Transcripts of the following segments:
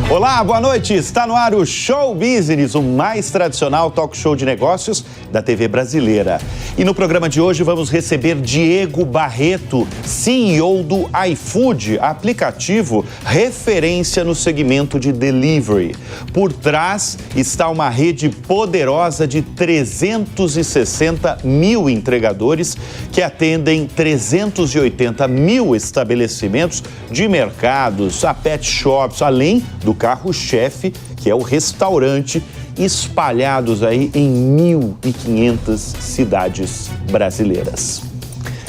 Olá, boa noite. Está no ar o Show Business, o mais tradicional talk show de negócios da TV brasileira. E no programa de hoje vamos receber Diego Barreto, CEO do iFood, aplicativo referência no segmento de delivery. Por trás está uma rede poderosa de 360 mil entregadores que atendem 380 mil estabelecimentos de mercados, a pet shops, além do carro-chefe, que é o restaurante, espalhados aí em 1.500 cidades brasileiras.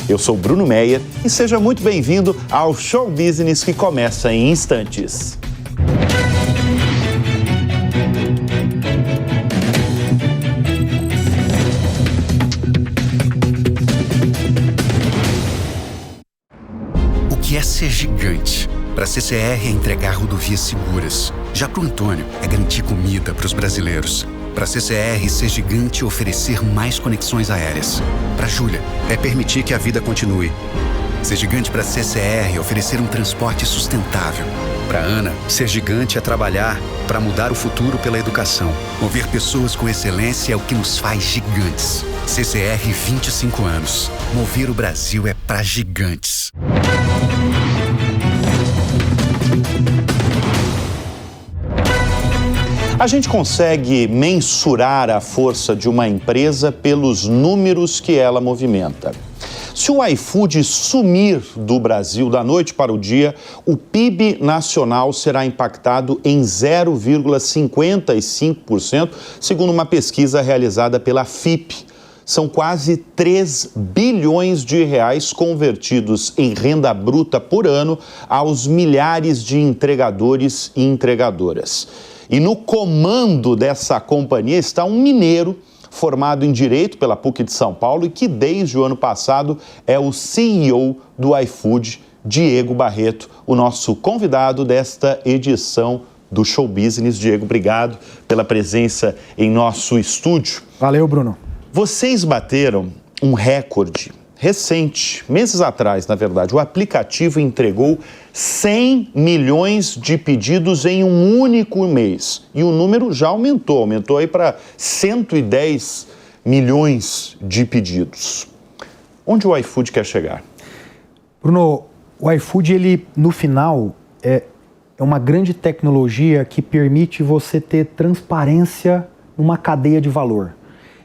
Eu sou Bruno Meyer e seja muito bem-vindo ao Show Business que começa em instantes. O que é ser gigante? Para a CCR é entregar rodovias seguras. Já para o Antônio é garantir comida para os brasileiros. Para a CCR, ser gigante é oferecer mais conexões aéreas. Para a Júlia, é permitir que a vida continue. Ser gigante para a CCR é oferecer um transporte sustentável. Para a Ana, ser gigante é trabalhar para mudar o futuro pela educação. Mover pessoas com excelência é o que nos faz gigantes. CCR 25 anos. Mover o Brasil é para gigantes. A gente consegue mensurar a força de uma empresa pelos números que ela movimenta. Se o iFood sumir do Brasil da noite para o dia, o PIB nacional será impactado em 0,55%, segundo uma pesquisa realizada pela FIP. São quase 3 bilhões de reais convertidos em renda bruta por ano aos milhares de entregadores e entregadoras. E no comando dessa companhia está um mineiro formado em Direito pela PUC de São Paulo e que desde o ano passado é o CEO do iFood, Diego Barreto, o nosso convidado desta edição do Show Business. Diego, obrigado pela presença em nosso estúdio. Valeu, Bruno. Vocês bateram um recorde recente, meses atrás, na verdade. O aplicativo entregou 100 milhões de pedidos em um único mês. E o número já aumentou aí para 110 milhões de pedidos. Onde o iFood quer chegar? Bruno, o iFood, ele, no final, é uma grande tecnologia que permite você ter transparência numa cadeia de valor.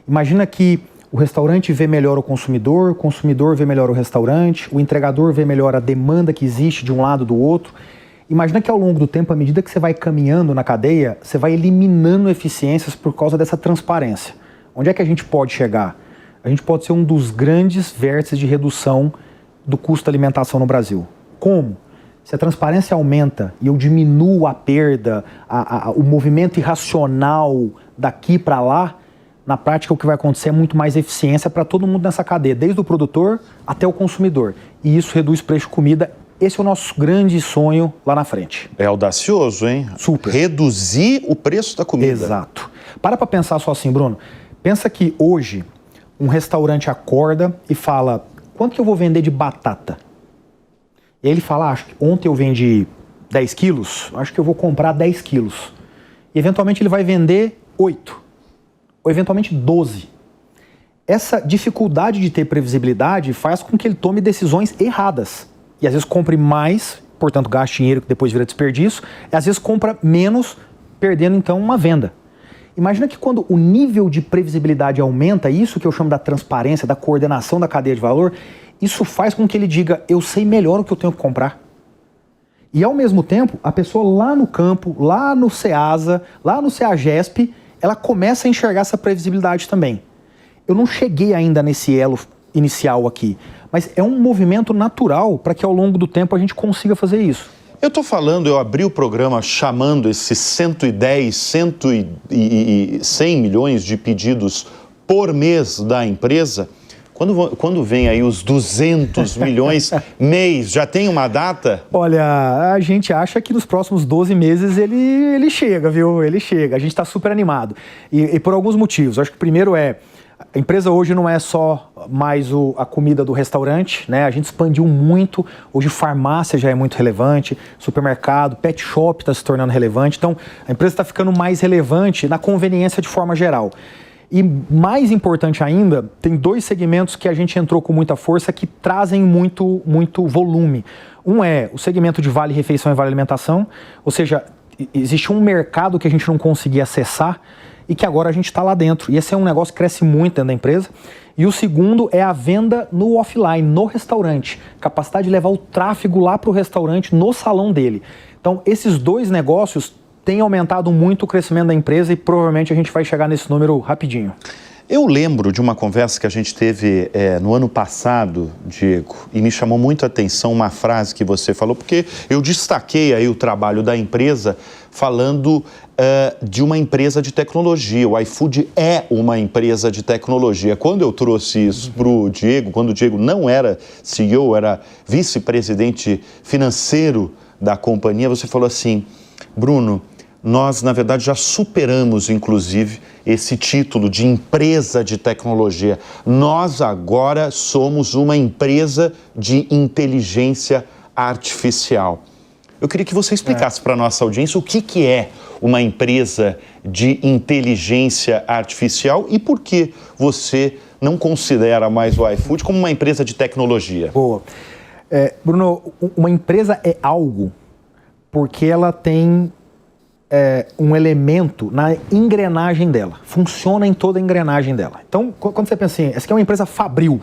Imagina que o restaurante vê melhor o consumidor vê melhor o restaurante, o entregador vê melhor a demanda que existe de um lado do outro. Imagina que ao longo do tempo, à medida que você vai caminhando na cadeia, você vai eliminando eficiências por causa dessa transparência. Onde é que a gente pode chegar? A gente pode ser um dos grandes vértices de redução do custo da alimentação no Brasil. Como? Se a transparência aumenta e eu diminuo a perda, o movimento irracional daqui para lá, na prática, o que vai acontecer é muito mais eficiência para todo mundo nessa cadeia, desde o produtor até o consumidor. E isso reduz o preço de comida. Esse é o nosso grande sonho lá na frente. É audacioso, hein? Super. Reduzir o preço da comida. Exato. Para pensar só assim, Bruno. Pensa que hoje um restaurante acorda e fala, quanto que eu vou vender de batata? E aí ele fala, acho que ontem eu vendi 10 quilos, acho que eu vou comprar 10 quilos. E eventualmente ele vai vender 8. Ou eventualmente 12. Essa dificuldade de ter previsibilidade faz com que ele tome decisões erradas. E às vezes compre mais, portanto gaste dinheiro que depois vira desperdício, e às vezes compra menos, perdendo então uma venda. Imagina que quando o nível de previsibilidade aumenta, isso que eu chamo da transparência, da coordenação da cadeia de valor, isso faz com que ele diga, eu sei melhor o que eu tenho que comprar. E ao mesmo tempo, a pessoa lá no campo, lá no Ceasa, lá no Ceagesp, ela começa a enxergar essa previsibilidade também. Eu não cheguei ainda nesse elo inicial aqui, mas é um movimento natural para que ao longo do tempo a gente consiga fazer isso. Eu abri o programa chamando esses 110, 100 milhões de pedidos por mês da empresa. Quando vem aí os 200 milhões mês, já tem uma data? Olha, a gente acha que nos próximos 12 meses ele chega, viu? Ele chega. A gente está super animado. E por alguns motivos. Acho que o primeiro é A empresa hoje não é só mais a comida do restaurante, né? A gente expandiu muito. Hoje farmácia já é muito relevante, supermercado, pet shop está se tornando relevante. Então, a empresa está ficando mais relevante na conveniência de forma geral. E mais importante ainda, tem 2 segmentos que a gente entrou com muita força que trazem muito volume. Um é o segmento de vale refeição e vale alimentação, ou seja, existe um mercado que a gente não conseguia acessar e que agora a gente está lá dentro. E esse é um negócio que cresce muito dentro da empresa. E o segundo é a venda no offline, no restaurante. Capacidade de levar o tráfego lá para o restaurante, no salão dele. Então, esses 2 negócios têm aumentado muito o crescimento da empresa e provavelmente a gente vai chegar nesse número rapidinho. Eu lembro de uma conversa que a gente teve no ano passado, Diego, e me chamou muito a atenção uma frase que você falou, porque eu destaquei aí o trabalho da empresa falando de uma empresa de tecnologia. O iFood é uma empresa de tecnologia. Quando eu trouxe isso para o Diego, quando o Diego não era CEO, era vice-presidente financeiro da companhia, você falou assim: Bruno, nós, na verdade, já superamos, inclusive, esse título de empresa de tecnologia. Nós agora somos uma empresa de inteligência artificial. Eu queria que você explicasse para a nossa audiência o que é uma empresa de inteligência artificial e por que você não considera mais o iFood como uma empresa de tecnologia. Boa. Bruno, uma empresa é algo porque ela tem um elemento na engrenagem dela, funciona em toda a engrenagem dela. Então, quando você pensa assim, essa aqui é uma empresa fabril,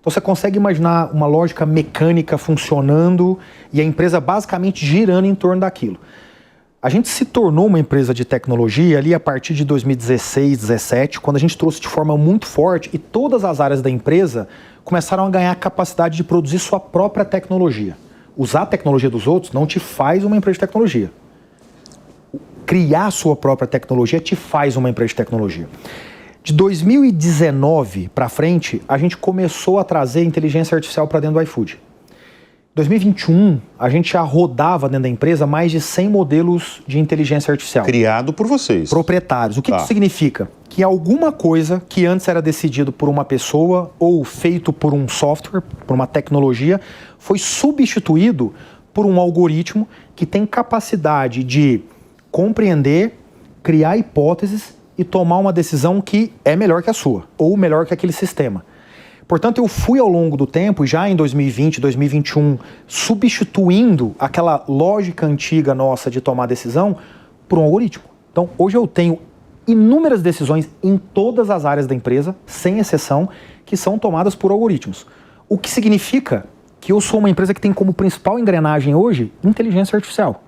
então você consegue imaginar uma lógica mecânica funcionando e a empresa basicamente girando em torno daquilo. A gente se tornou uma empresa de tecnologia ali a partir de 2016, 2017, quando a gente trouxe de forma muito forte e todas as áreas da empresa começaram a ganhar capacidade de produzir sua própria tecnologia. Usar a tecnologia dos outros não te faz uma empresa de tecnologia. Criar sua própria tecnologia te faz uma empresa de tecnologia. De 2019 para frente, a gente começou a trazer inteligência artificial para dentro do iFood. Em 2021, a gente já rodava dentro da empresa mais de 100 modelos de inteligência artificial. Criado por vocês. Proprietários. O que isso significa? Que alguma coisa que antes era decidido por uma pessoa ou feito por um software, por uma tecnologia, foi substituído por um algoritmo que tem capacidade de compreender, criar hipóteses e tomar uma decisão que é melhor que a sua, ou melhor que aquele sistema. Portanto, eu fui ao longo do tempo, já em 2020, 2021, substituindo aquela lógica antiga nossa de tomar decisão por um algoritmo. Então, hoje eu tenho inúmeras decisões em todas as áreas da empresa, sem exceção, que são tomadas por algoritmos. O que significa que eu sou uma empresa que tem como principal engrenagem hoje inteligência artificial.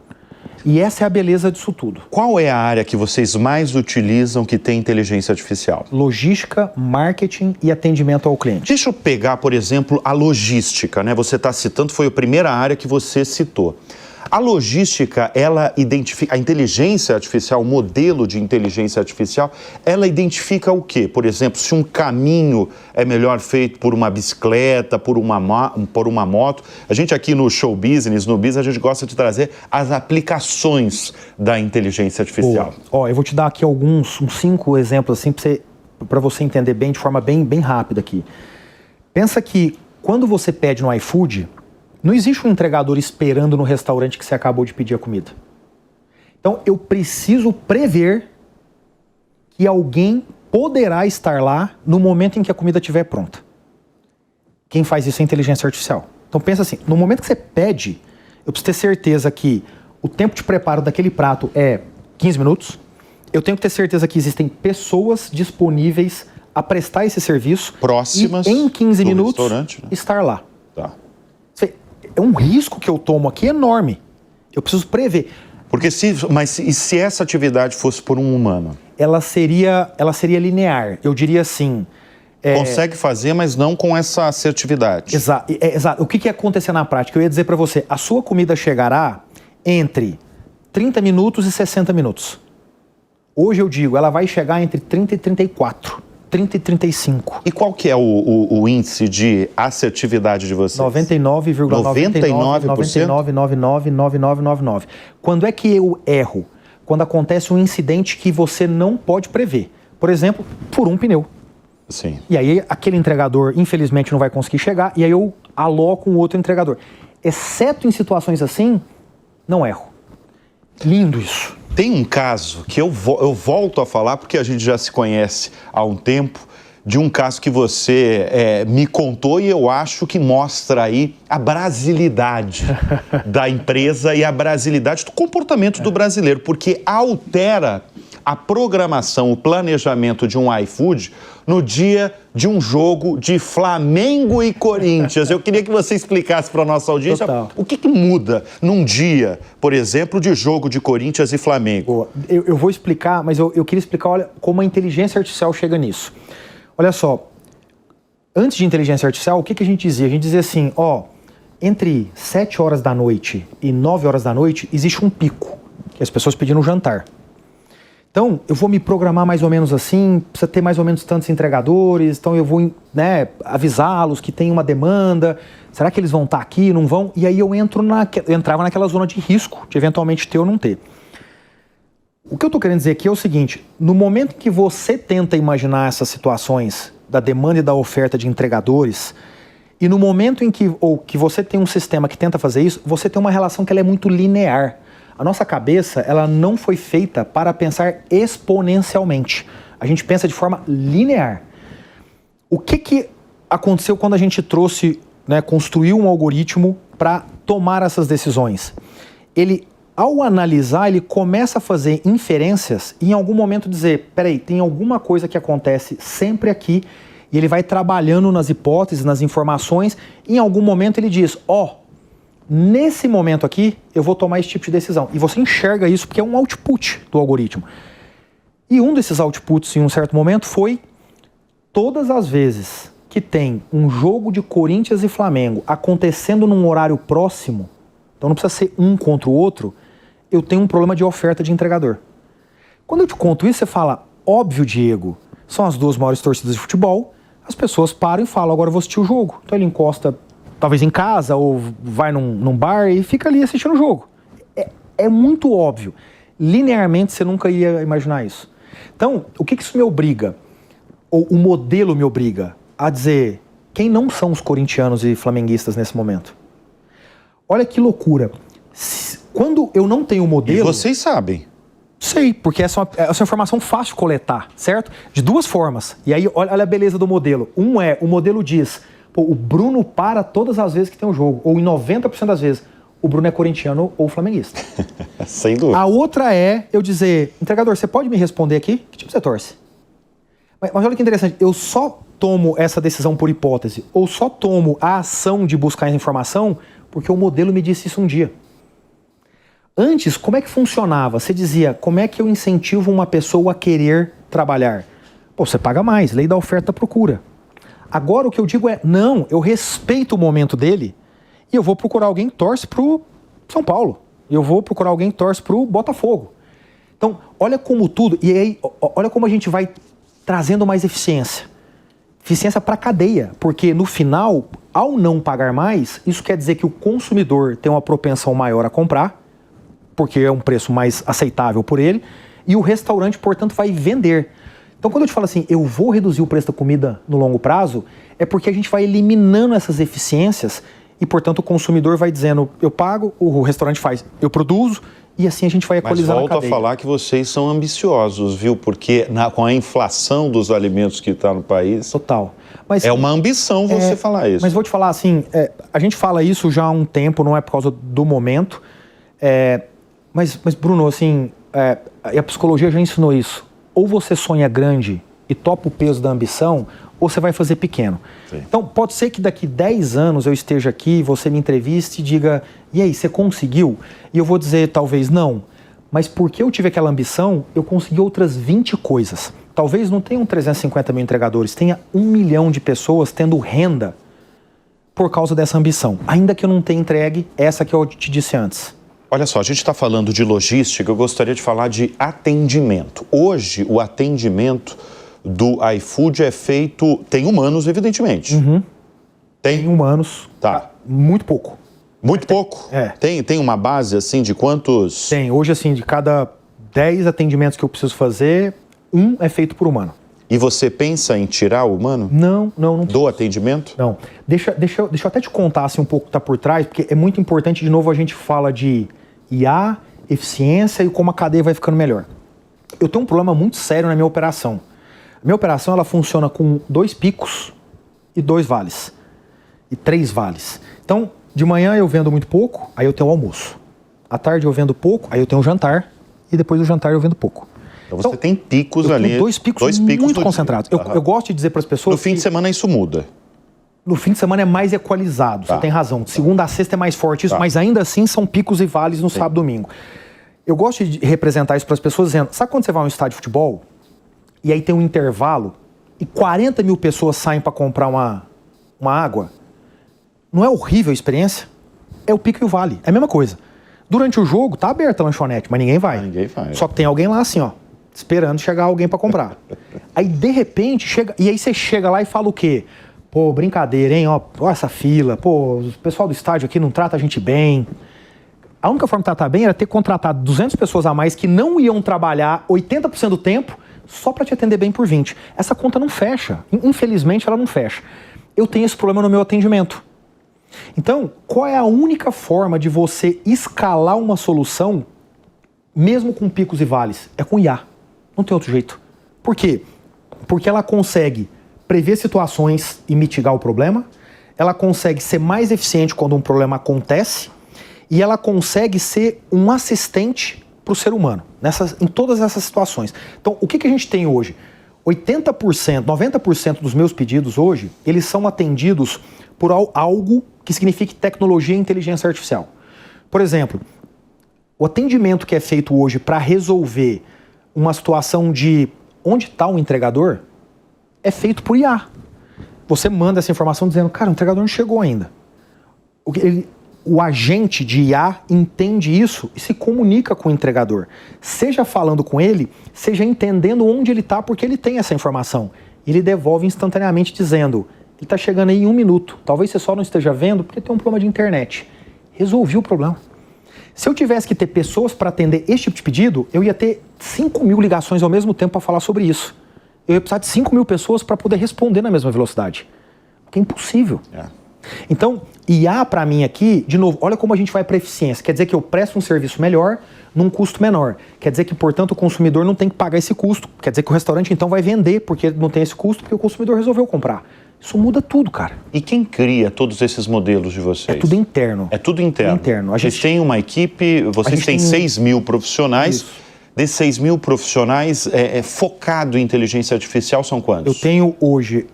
E essa é a beleza disso tudo. Qual é a área que vocês mais utilizam que tem inteligência artificial? Logística, marketing e atendimento ao cliente. Deixa eu pegar, por exemplo, a logística, né? Você está citando, foi a primeira área que você citou. A logística, ela identifica, a inteligência artificial, o modelo de inteligência artificial, ela identifica o quê? Por exemplo, se um caminho é melhor feito por uma bicicleta, por uma moto. A gente aqui no Show Business, no Business, a gente gosta de trazer as aplicações da inteligência artificial. Ó, eu vou te dar aqui uns 5 exemplos assim para você entender bem, de forma bem rápida aqui. Pensa que quando você pede no iFood, não existe um entregador esperando no restaurante que você acabou de pedir a comida. Então, eu preciso prever que alguém poderá estar lá no momento em que a comida estiver pronta. Quem faz isso é a inteligência artificial. Então, pensa assim, no momento que você pede, eu preciso ter certeza que o tempo de preparo daquele prato é 15 minutos. Eu tenho que ter certeza que existem pessoas disponíveis a prestar esse serviço. Próximas e em 15 minutos, né? estar lá. Tá. É um risco que eu tomo aqui enorme. Eu preciso prever. Porque mas e se essa atividade fosse por um humano? Ela seria linear. Eu diria assim... Consegue fazer, mas não com essa assertividade. Exato. O que ia acontecer na prática? Eu ia dizer para você, a sua comida chegará entre 30 minutos e 60 minutos. Hoje eu digo, ela vai chegar entre 30 e 34. 30 e 35. E qual que é o índice de assertividade de vocês? 99,99%? Quando é que eu erro? Quando acontece um incidente que você não pode prever. Por exemplo, por um pneu. Sim. E aí aquele entregador, infelizmente, não vai conseguir chegar, e aí eu aloco um outro entregador. Exceto em situações assim, não erro. Lindo isso. Tem um caso que eu volto a falar, porque a gente já se conhece há um tempo, de um caso que você me contou e eu acho que mostra aí a brasilidade da empresa e a brasilidade do comportamento do brasileiro, porque altera a programação, o planejamento de um iFood no dia de um jogo de Flamengo e Corinthians. Eu queria que você explicasse para a nossa audiência o que muda num dia, por exemplo, de jogo de Corinthians e Flamengo. Boa. Eu vou explicar, mas eu queria explicar, olha, como a inteligência artificial chega nisso. Olha só, antes de inteligência artificial, o que a gente dizia? A gente dizia assim, entre 7 horas da noite e 9 horas da noite, existe um pico, que as pessoas pedindo jantar. Então, eu vou me programar mais ou menos assim, precisa ter mais ou menos tantos entregadores, então eu vou avisá-los que tem uma demanda, será que eles vão estar aqui, não vão? E aí eu entrava naquela zona de risco, de eventualmente ter ou não ter. O que eu estou querendo dizer aqui é o seguinte, no momento que você tenta imaginar essas situações da demanda e da oferta de entregadores, e no momento em que você tem um sistema que tenta fazer isso, você tem uma relação que ela é muito linear. A nossa cabeça, ela não foi feita para pensar exponencialmente. A gente pensa de forma linear. O que aconteceu quando a gente construiu um algoritmo para tomar essas decisões? Ele, ao analisar, ele começa a fazer inferências e em algum momento dizer, peraí, tem alguma coisa que acontece sempre aqui, e ele vai trabalhando nas hipóteses, nas informações, e em algum momento ele diz, nesse momento aqui, eu vou tomar esse tipo de decisão. E você enxerga isso porque é um output do algoritmo. E um desses outputs, em um certo momento, foi todas as vezes que tem um jogo de Corinthians e Flamengo acontecendo num horário próximo, então não precisa ser um contra o outro, eu tenho um problema de oferta de entregador. Quando eu te conto isso, você fala, óbvio, Diego, são as duas maiores torcidas de futebol, as pessoas param e falam, agora eu vou assistir o jogo. Então ele encosta talvez em casa, ou vai num bar e fica ali assistindo o jogo. É muito óbvio. Linearmente, você nunca ia imaginar isso. Então, o que isso me obriga? Ou o modelo me obriga a dizer quem não são os corintianos e flamenguistas nesse momento? Olha que loucura. Quando eu não tenho o modelo... E vocês sabem. Sei, porque essa é uma informação fácil de coletar, certo? De duas formas. E aí, olha a beleza do modelo. O modelo diz... o Bruno para todas as vezes que tem um jogo, ou em 90% das vezes, o Bruno é corintiano ou flamenguista. Sem dúvida. A outra é eu dizer, entregador, você pode me responder aqui? Que time você torce? Mas olha que interessante, eu só tomo essa decisão por hipótese, ou só tomo a ação de buscar essa informação porque o modelo me disse isso um dia. Antes, como é que funcionava? Você dizia, como é que eu incentivo uma pessoa a querer trabalhar? Você paga mais, lei da oferta e procura. Agora o que eu digo é, não, eu respeito o momento dele e eu vou procurar alguém que torce pro São Paulo. Eu vou procurar alguém que torce pro Botafogo. Então, olha como tudo, e aí, olha como a gente vai trazendo mais eficiência. Eficiência para a cadeia, porque no final, ao não pagar mais, isso quer dizer que o consumidor tem uma propensão maior a comprar, porque é um preço mais aceitável por ele, e o restaurante, portanto, vai vender. Então, quando eu te falo assim, eu vou reduzir o preço da comida no longo prazo, é porque a gente vai eliminando essas eficiências e, portanto, o consumidor vai dizendo, eu pago, o restaurante faz, eu produzo, e assim a gente vai equalizar na cadeia. Mas volto a falar que vocês são ambiciosos, viu? Porque com a inflação dos alimentos que está no país... Total. Mas, é uma ambição você falar isso. Mas vou te falar assim, a gente fala isso já há um tempo, não é por causa do momento, mas Bruno, assim, a psicologia já ensinou isso. Ou você sonha grande e topa o peso da ambição, ou você vai fazer pequeno. Sim. Então, pode ser que daqui 10 anos eu esteja aqui, você me entreviste e diga, e aí, você conseguiu? E eu vou dizer, talvez não. Mas porque eu tive aquela ambição, eu consegui outras 20 coisas. Talvez não tenham 350 mil entregadores, tenha 1 milhão de pessoas tendo renda por causa dessa ambição. Ainda que eu não tenha entregue essa que eu te disse antes. Olha só, a gente está falando de logística, eu gostaria de falar de atendimento. Hoje, o atendimento do iFood é feito... Tem humanos, evidentemente. Uhum. Tem humanos. Tá. Muito pouco. Muito pouco? Tem uma base, assim, de quantos... Tem. Hoje, assim, de cada 10 atendimentos que eu preciso fazer, 1 é feito por humano. E você pensa em tirar o humano? Não. Do atendimento? Não. Deixa eu até te contar assim, um pouco o que está por trás, porque é muito importante, de novo, a gente fala de IA, eficiência e como a cadeia vai ficando melhor. Eu tenho um problema muito sério na minha operação. A minha operação, ela funciona com 2 picos e 2 vales. E 3 vales. Então, de manhã eu vendo muito pouco, aí eu tenho o almoço. À tarde eu vendo pouco, aí eu tenho o jantar. E depois do jantar eu vendo pouco. Então você tem picos ali. Tenho 2 picos muito concentrados. Eu gosto de dizer para as pessoas. No fim de semana isso muda. No fim de semana é mais equalizado, você tem razão. De segunda a sexta é mais forte isso, mas ainda assim são picos e vales no sábado e domingo. Eu gosto de representar isso para as pessoas dizendo, sabe quando você vai a um estádio de futebol e aí tem um intervalo e 40 mil pessoas saem para comprar uma água? Não é horrível a experiência? É o pico e o vale, é a mesma coisa. Durante o jogo tá aberta a lanchonete, mas ninguém vai. Só que tem alguém lá assim, ó, esperando chegar alguém para comprar. Aí de repente chega, e aí você chega lá e fala o quê? Pô, brincadeira, hein? Ó, essa fila. Pô, o pessoal do estádio aqui não trata a gente bem. A única forma de tratar bem era ter contratado 200 pessoas a mais que não iam trabalhar 80% do tempo só para te atender bem por 20. Essa conta não fecha. Infelizmente, ela não fecha. Eu tenho esse problema no meu atendimento. Então, qual é a única forma de você escalar uma solução, mesmo com picos e vales? É com IA. Não tem outro jeito. Por quê? Porque ela consegue prever situações e mitigar o problema, ela consegue ser mais eficiente quando um problema acontece e ela consegue ser um assistente para o ser humano em todas essas situações. Então, o que a gente tem hoje? 80%, 90% dos meus pedidos hoje, eles são atendidos por algo que signifique tecnologia e inteligência artificial. Por exemplo, o atendimento que é feito hoje para resolver uma situação de onde está o entregador é feito por IA. Você manda essa informação dizendo, cara, o entregador não chegou ainda. O agente de IA entende isso e se comunica com o entregador. Seja falando com ele, seja entendendo onde ele está, porque ele tem essa informação. Ele devolve instantaneamente dizendo, ele está chegando aí em 1 minuto. Talvez você só não esteja vendo porque tem um problema de internet. Resolvi o problema. Se eu tivesse que ter pessoas para atender esse tipo de pedido, eu ia ter 5 mil ligações ao mesmo tempo para falar sobre isso. Eu ia precisar de 5 mil pessoas para poder responder na mesma velocidade. Que é impossível. Então, IA para mim aqui, de novo, olha como a gente vai para eficiência. Quer dizer que eu presto um serviço melhor num custo menor. Quer dizer que, portanto, o consumidor não tem que pagar esse custo. Quer dizer que o restaurante então vai vender porque não tem esse custo, porque o consumidor resolveu comprar. Isso muda tudo, cara. E quem cria todos esses modelos de vocês? É tudo interno. É tudo interno. Vocês têm uma equipe, vocês têm 6 mil profissionais. Isso. Desses 6 mil profissionais, focado em inteligência artificial, são quantos? Eu tenho hoje...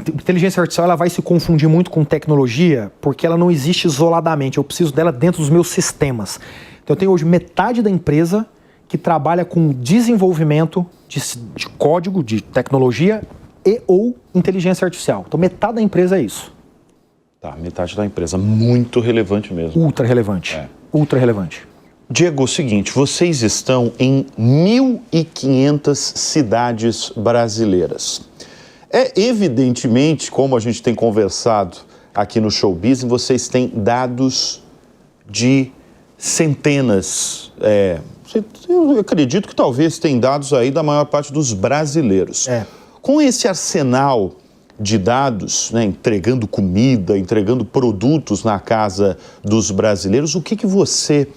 inteligência artificial ela vai se confundir muito com tecnologia, porque ela não existe isoladamente. Eu preciso dela dentro dos meus sistemas. Então eu tenho hoje metade da empresa que trabalha com desenvolvimento de código, de tecnologia e ou inteligência artificial. Então metade da empresa é isso. Tá, metade da empresa. Muito relevante mesmo. Ultra relevante. Ultra relevante. Diego, é o seguinte, vocês estão em 1.500 cidades brasileiras. Evidentemente, como a gente tem conversado aqui no Show Business, vocês têm dados de centenas. Eu acredito que talvez tenham dados aí da maior parte dos brasileiros. Com esse arsenal de dados, né, entregando comida, entregando produtos na casa dos brasileiros, o que você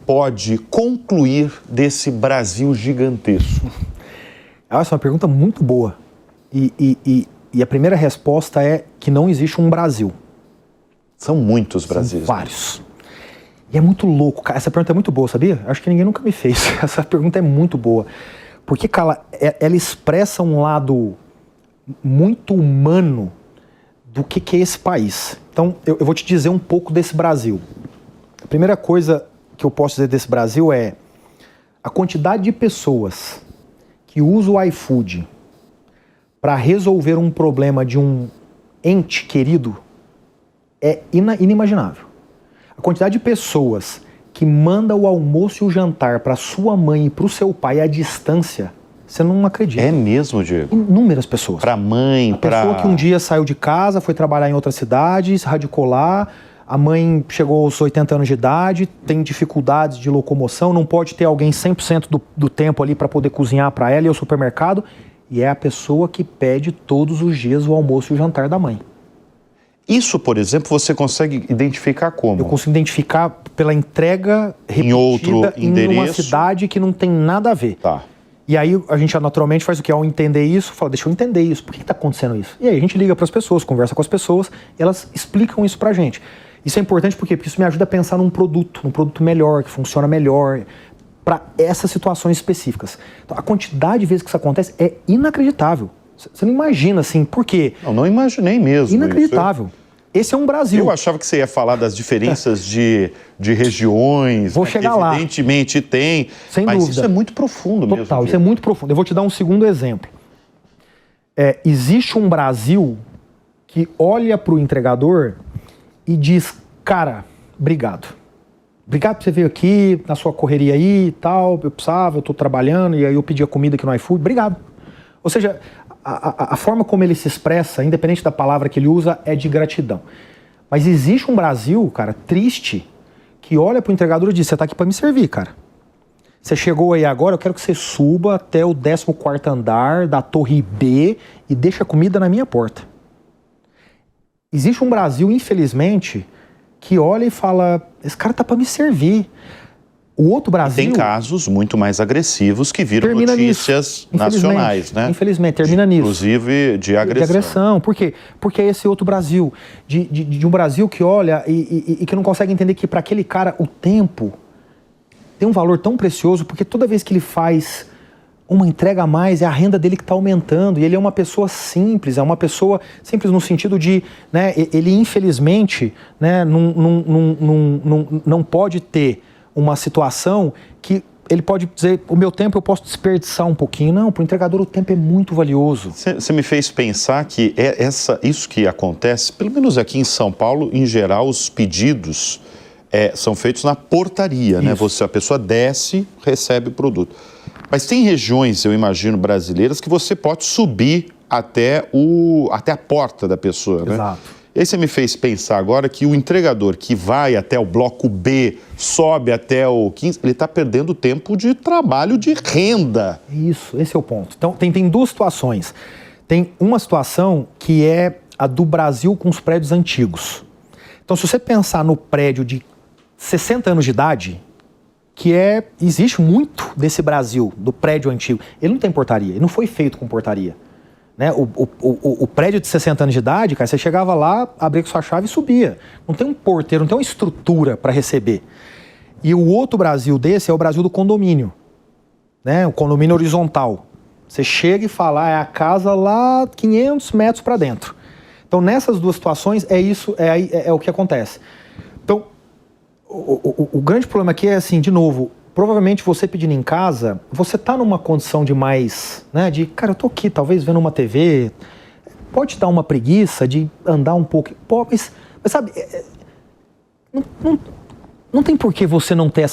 pode concluir desse Brasil gigantesco? Essa é uma pergunta muito boa. E a primeira resposta é que não existe um Brasil. São muitos Brasis. São vários. E é muito louco, cara. Essa pergunta é muito boa, sabia? Acho que ninguém nunca me fez. Essa pergunta é muito boa. Porque, cara, ela expressa um lado muito humano do que é esse país. Então, eu vou te dizer um pouco desse Brasil. A primeira coisa que eu posso dizer desse Brasil é a quantidade de pessoas que usam o iFood para resolver um problema de um ente querido é inimaginável. A quantidade de pessoas que manda o almoço e o jantar para sua mãe e para o seu pai à distância, você não acredita. É mesmo, Diego? Inúmeras pessoas. Para mãe, para... A pessoa que um dia saiu de casa, foi trabalhar em outra cidade, se radicou lá, a mãe chegou aos 80 anos de idade, tem dificuldades de locomoção, não pode ter alguém 100% do tempo ali para poder cozinhar para ela e ao supermercado, E é a pessoa que pede todos os dias o almoço e o jantar da mãe. Isso, por exemplo, você consegue identificar como? Eu consigo identificar pela entrega repetida em outro endereço, em uma cidade que não tem nada a ver. Tá. E aí a gente naturalmente faz o quê? Ao entender isso, fala, deixa eu entender isso, por que está acontecendo isso? E aí a gente liga para as pessoas, conversa com as pessoas, e elas explicam isso pra gente. Isso é importante porque isso me ajuda a pensar num produto melhor, que funciona melhor, para essas situações específicas. Então, a quantidade de vezes que isso acontece é inacreditável. Você não imagina, assim, por quê? Não imaginei mesmo. Inacreditável. Esse é um Brasil. Eu achava que você ia falar das diferenças de regiões. Vou chegar lá. Evidentemente tem. Sem mas dúvida. Isso é muito profundo mesmo. Total, isso é muito profundo. Eu vou te dar um segundo exemplo. Existe um Brasil que olha para o entregador e diz, cara, obrigado. Obrigado por você vir aqui, na sua correria aí e tal, eu precisava, eu estou trabalhando, e aí eu pedi a comida aqui no iFood, obrigado. Ou seja, a forma como ele se expressa, independente da palavra que ele usa, é de gratidão. Mas existe um Brasil, cara, triste, que olha pro entregador e diz, você tá aqui para me servir, cara. Você chegou aí agora, eu quero que você suba até o 14º andar da Torre B e deixe a comida na minha porta. Existe um Brasil, infelizmente, que olha e fala, esse cara tá para me servir. O outro Brasil... Tem casos muito mais agressivos que viram notícias nacionais, né? Infelizmente, termina nisso. Inclusive de agressão. De agressão. Por quê? Porque é esse outro Brasil. De um Brasil que olha e que não consegue entender que para aquele cara o tempo tem um valor tão precioso, porque toda vez que ele faz uma entrega a mais, é a renda dele que está aumentando. E ele é uma pessoa simples, é uma pessoa simples no sentido de, né, ele infelizmente, né, não pode ter uma situação que ele pode dizer, o meu tempo eu posso desperdiçar um pouquinho. Não, para o entregador o tempo é muito valioso. Você me fez pensar que isso que acontece, pelo menos aqui em São Paulo, em geral, os pedidos são feitos na portaria, né? A pessoa desce, recebe o produto. Mas tem regiões, eu imagino, brasileiras, que você pode subir até a porta da pessoa, né? Exato. E aí você me fez pensar agora que o entregador que vai até o bloco B, sobe até o 15, ele está perdendo tempo de trabalho, de renda. Isso, esse é o ponto. Então, tem duas situações. Tem uma situação que é a do Brasil com os prédios antigos. Então, se você pensar no prédio de 60 anos de idade, existe muito desse Brasil, do prédio antigo. Ele não tem portaria, ele não foi feito com portaria. Né? O prédio de 60 anos de idade, cara, você chegava lá, abria com sua chave e subia. Não tem um porteiro, não tem uma estrutura para receber. E o outro Brasil desse é o Brasil do condomínio, né? O condomínio horizontal. Você chega e fala, é a casa lá 500 metros para dentro. Então, nessas duas situações, é o que acontece. Então, o grande problema aqui é assim, de novo, provavelmente você pedindo em casa, você tá numa condição de mais, né, cara, eu tô aqui, talvez vendo uma TV, pode dar uma preguiça de andar um pouco, mas sabe, não tem por que você não ter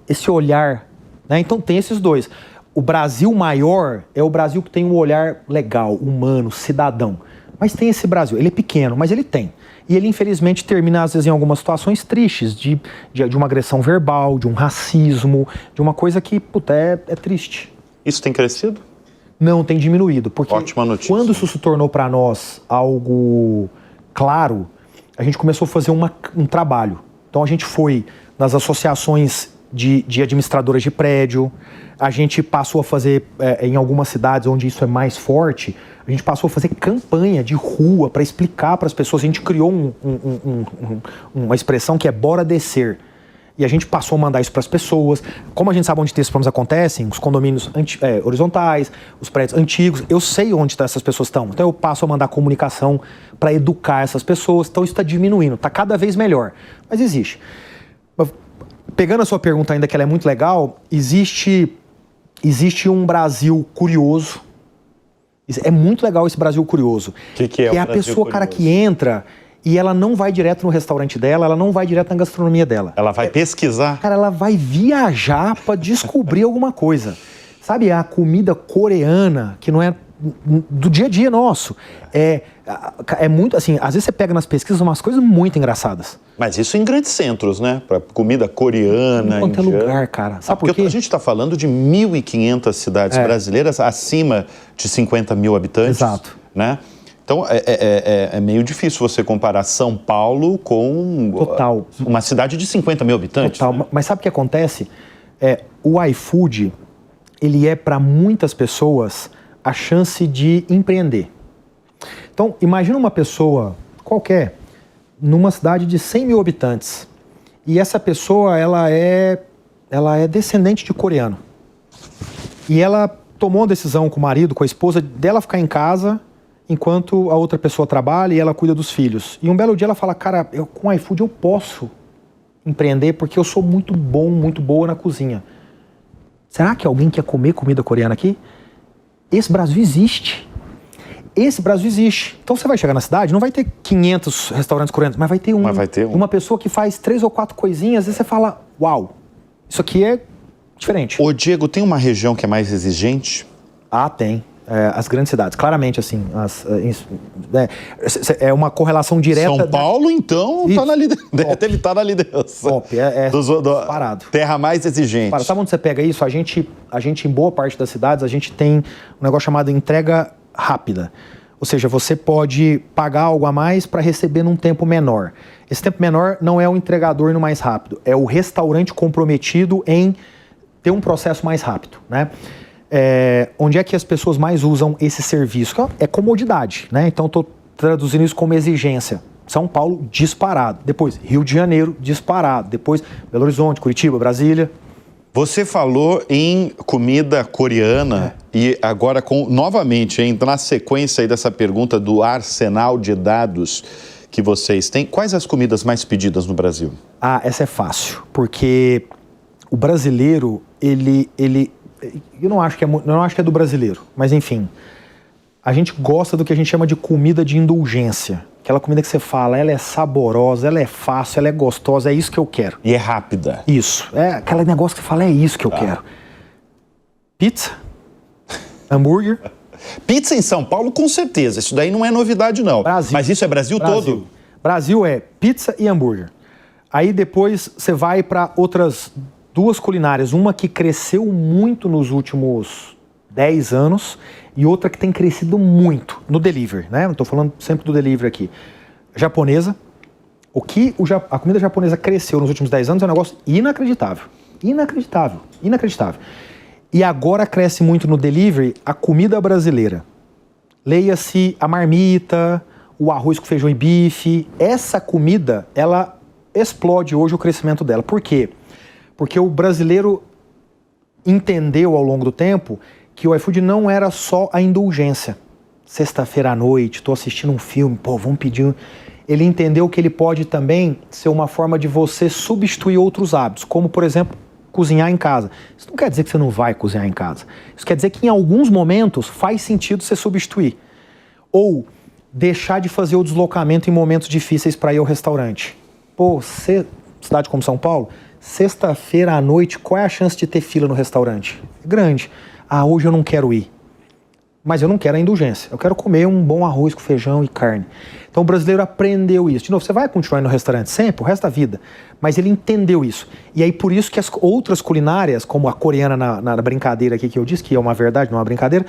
esse olhar, né? Então tem esses dois. O Brasil maior é o Brasil que tem um olhar legal, humano, cidadão. Mas tem esse Brasil, ele é pequeno, mas ele tem. E ele, infelizmente, termina, às vezes, em algumas situações tristes, de uma agressão verbal, de um racismo, de uma coisa que, puta, é triste. Isso tem crescido? Não, tem diminuído. Porque ótima notícia. Quando isso se tornou para nós algo claro, a gente começou a fazer um trabalho. Então, a gente foi nas associações de administradoras de prédio, a gente passou a fazer, em algumas cidades onde isso é mais forte, a gente passou a fazer campanha de rua para explicar para as pessoas. A gente criou uma expressão que é bora descer. E a gente passou a mandar isso para as pessoas. Como a gente sabe onde esses problemas acontecem, os condomínios horizontais, os prédios antigos, eu sei onde essas pessoas estão. Então eu passo a mandar comunicação para educar essas pessoas. Então isso está diminuindo, está cada vez melhor. Mas existe. Pegando a sua pergunta ainda, que ela é muito legal, existe um Brasil curioso. É muito legal esse Brasil curioso. Que é a pessoa, cara, que entra e ela não vai direto no restaurante dela, ela não vai direto na gastronomia dela. Ela vai pesquisar? Cara, ela vai viajar para descobrir alguma coisa. Sabe, a comida coreana, que não é do dia a dia nosso. É muito, assim, às vezes você pega nas pesquisas umas coisas muito engraçadas. Mas isso em grandes centros, né? Pra comida coreana, Quanto é lugar, cara. Sabe por quê? A gente está falando de 1.500 cidades brasileiras acima de 50 mil habitantes. Exato. Né? Então, é meio difícil você comparar São Paulo com Total. Uma cidade de 50 mil habitantes. Total. Né? Mas sabe o que acontece? O iFood, ele é para muitas pessoas a chance de empreender. Então, imagina uma pessoa qualquer numa cidade de 100 mil habitantes e essa pessoa, ela é descendente de coreano. E ela tomou uma decisão com o marido, com a esposa, dela ficar em casa enquanto a outra pessoa trabalha e ela cuida dos filhos. E um belo dia ela fala, cara, com o iFood eu posso empreender porque eu sou muito bom, muito boa na cozinha. Será que alguém quer comer comida coreana aqui? Esse Brasil existe. Então você vai chegar na cidade, não vai ter 500 restaurantes coreanos, mas vai ter uma pessoa que faz 3 ou 4 coisinhas e você fala, uau, isso aqui é diferente. Ô Diego, tem uma região que é mais exigente? Ah, tem. As grandes cidades, claramente, assim, é uma correlação direta. São Paulo, então, deve estar na liderança. Top, parado. Terra mais exigente. Sabe onde você pega isso? A gente, em boa parte das cidades, a gente tem um negócio chamado entrega rápida. Ou seja, você pode pagar algo a mais para receber num tempo menor. Esse tempo menor não é o entregador no mais rápido, é o restaurante comprometido em ter um processo mais rápido, né? Onde é que as pessoas mais usam esse serviço? É comodidade, né? Então, estou traduzindo isso como exigência. São Paulo, disparado. Depois, Rio de Janeiro, disparado. Depois, Belo Horizonte, Curitiba, Brasília. Você falou em comida coreana e agora, novamente, na sequência aí dessa pergunta do arsenal de dados que vocês têm, quais as comidas mais pedidas no Brasil? Ah, essa é fácil, porque o brasileiro, eu não acho que é do brasileiro, mas enfim, a gente gosta do que a gente chama de comida de indulgência. Aquela comida que você fala, ela é saborosa, ela é fácil, ela é gostosa, é isso que eu quero. E é rápida. Isso, aquele negócio que você fala, é isso que eu quero. Pizza, hambúrguer. Pizza em São Paulo, com certeza, isso daí não é novidade não. Brasil. Mas isso é Brasil todo? Brasil é pizza e hambúrguer. Aí depois você vai para outras 2 culinárias, uma que cresceu muito nos últimos 10 anos e outra que tem crescido muito no delivery, né? Não estou falando sempre do delivery aqui. Japonesa. A comida japonesa cresceu nos últimos 10 anos é um negócio inacreditável. Inacreditável. E agora cresce muito no delivery a comida brasileira. Leia-se a marmita, o arroz com feijão e bife. Essa comida, ela explode hoje o crescimento dela. Por quê? Porque o brasileiro entendeu ao longo do tempo que o iFood não era só a indulgência. Sexta-feira à noite, estou assistindo um filme, vamos pedir. Ele entendeu que ele pode também ser uma forma de você substituir outros hábitos, como, por exemplo, cozinhar em casa. Isso não quer dizer que você não vai cozinhar em casa. Isso quer dizer que em alguns momentos faz sentido você substituir. Ou deixar de fazer o deslocamento em momentos difíceis para ir ao restaurante. Cidade como São Paulo, sexta-feira à noite, qual é a chance de ter fila no restaurante? Grande. Hoje eu não quero ir. Mas eu não quero a indulgência. Eu quero comer um bom arroz com feijão e carne. Então o brasileiro aprendeu isso. De novo, você vai continuar no restaurante sempre, o resto da vida. Mas ele entendeu isso. E aí por isso que as outras culinárias, como a coreana na brincadeira aqui que eu disse, que é uma verdade, não é uma brincadeira,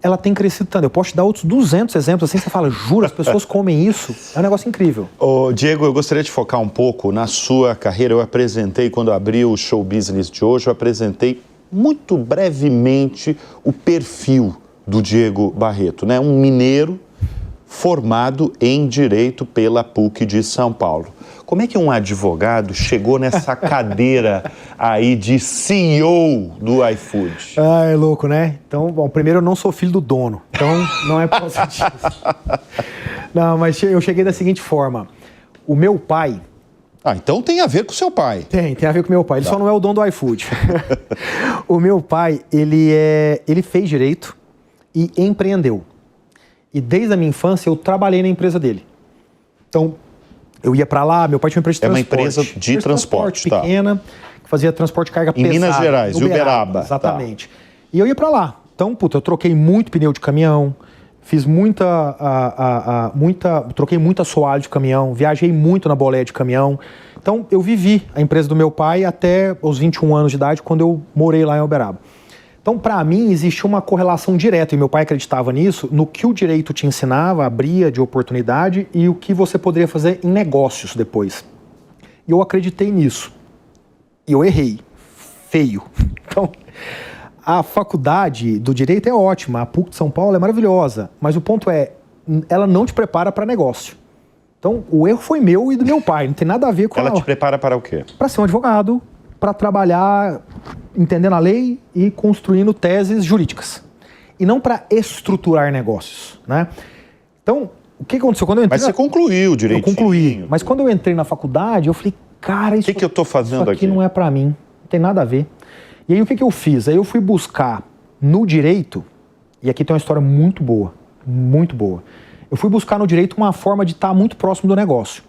ela tem crescido tanto. Eu posso te dar outros 200 exemplos assim, você fala, jura, as pessoas comem isso? É um negócio incrível. Diego, eu gostaria de focar um pouco na sua carreira. Eu apresentei, quando eu abri o Show Business de hoje, eu apresentei muito brevemente o perfil do Diego Barreto, né? Um mineiro formado em Direito pela PUC de São Paulo. Como é que um advogado chegou nessa cadeira aí de CEO do iFood? É louco, né? Então, bom, primeiro eu não sou filho do dono, então não é por causa disso. Não, mas eu cheguei da seguinte forma. O meu pai... então tem a ver com o seu pai. Tem a ver com o meu pai. Ele só não é o dono do iFood. O meu pai, ele fez direito e empreendeu. E desde a minha infância eu trabalhei na empresa dele. Então, eu ia para lá, meu pai tinha uma empresa de transporte. É uma empresa de transporte pequena, que fazia transporte de carga pesada. Em Minas Gerais, Uberaba. Exatamente. E eu ia para lá. Então, eu troquei muito pneu de caminhão, fiz troquei muita assoalho de caminhão, viajei muito na boleia de caminhão. Então, eu vivi a empresa do meu pai até os 21 anos de idade, quando eu morei lá em Uberaba. Então, para mim, existia uma correlação direta, e meu pai acreditava nisso, no que o direito te ensinava, abria de oportunidade e o que você poderia fazer em negócios depois. E eu acreditei nisso. E eu errei. Feio. Então, a faculdade do direito é ótima, a PUC de São Paulo é maravilhosa, mas o ponto é, ela não te prepara para negócio. Então, o erro foi meu e do meu pai, não tem nada a ver com ela te prepara para o quê? Para ser um advogado, para trabalhar entendendo a lei e construindo teses jurídicas. E não para estruturar negócios, né? Então, o que aconteceu quando eu entrei? Mas você concluiu direitinho. Eu concluí, mas quando eu entrei na faculdade, eu falei, cara, isso que eu tô fazendo isso aqui aqui? Não é para mim, não tem nada a ver. E aí o que eu fiz? Aí eu fui buscar no direito, e aqui tem uma história muito boa, muito boa. Eu fui buscar no direito uma forma de estar muito próximo do negócio.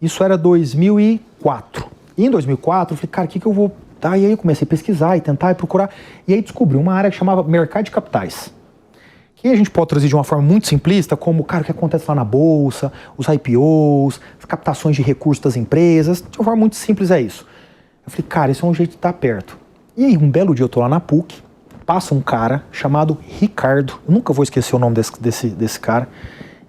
Isso era 2004. E em 2004 eu falei, cara, o que eu vou... Tá, e aí eu comecei a pesquisar e tentar e procurar. E aí descobri uma área que chamava mercado de capitais. Que a gente pode trazer de uma forma muito simplista, como, cara, o que acontece lá na bolsa, os IPOs, as captações de recursos das empresas. De uma forma muito simples é isso. Eu falei, cara, isso é um jeito de estar perto. E aí, um belo dia eu tô lá na PUC, passa um cara chamado Ricardo. Eu nunca vou esquecer o nome desse cara.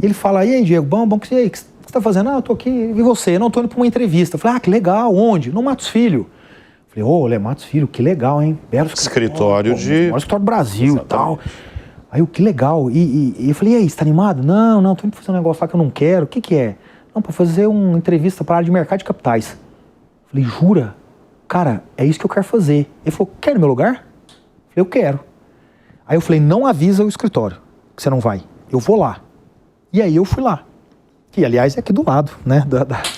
E ele fala, e aí, Diego, bom, que você tá fazendo? Ah, eu tô aqui, e você? Não, tô indo pra uma entrevista. Eu falei, que legal, onde? No Matos Filho. Eu falei, Matos Filho, que legal, hein? Belo escritório de... maior escritório do Brasil e tal. Aí eu, que legal. E eu falei, e aí, você tá animado? Não, tô indo fazer um negócio lá que eu não quero. O que é? Não, pra fazer uma entrevista pra área de mercado de capitais. Eu falei, jura? Cara, é isso que eu quero fazer. Ele falou, quer no meu lugar? Eu falei, eu quero. Aí eu falei, não avisa o escritório que você não vai. Eu vou lá. E aí eu fui lá. Que, aliás, é aqui do lado, né?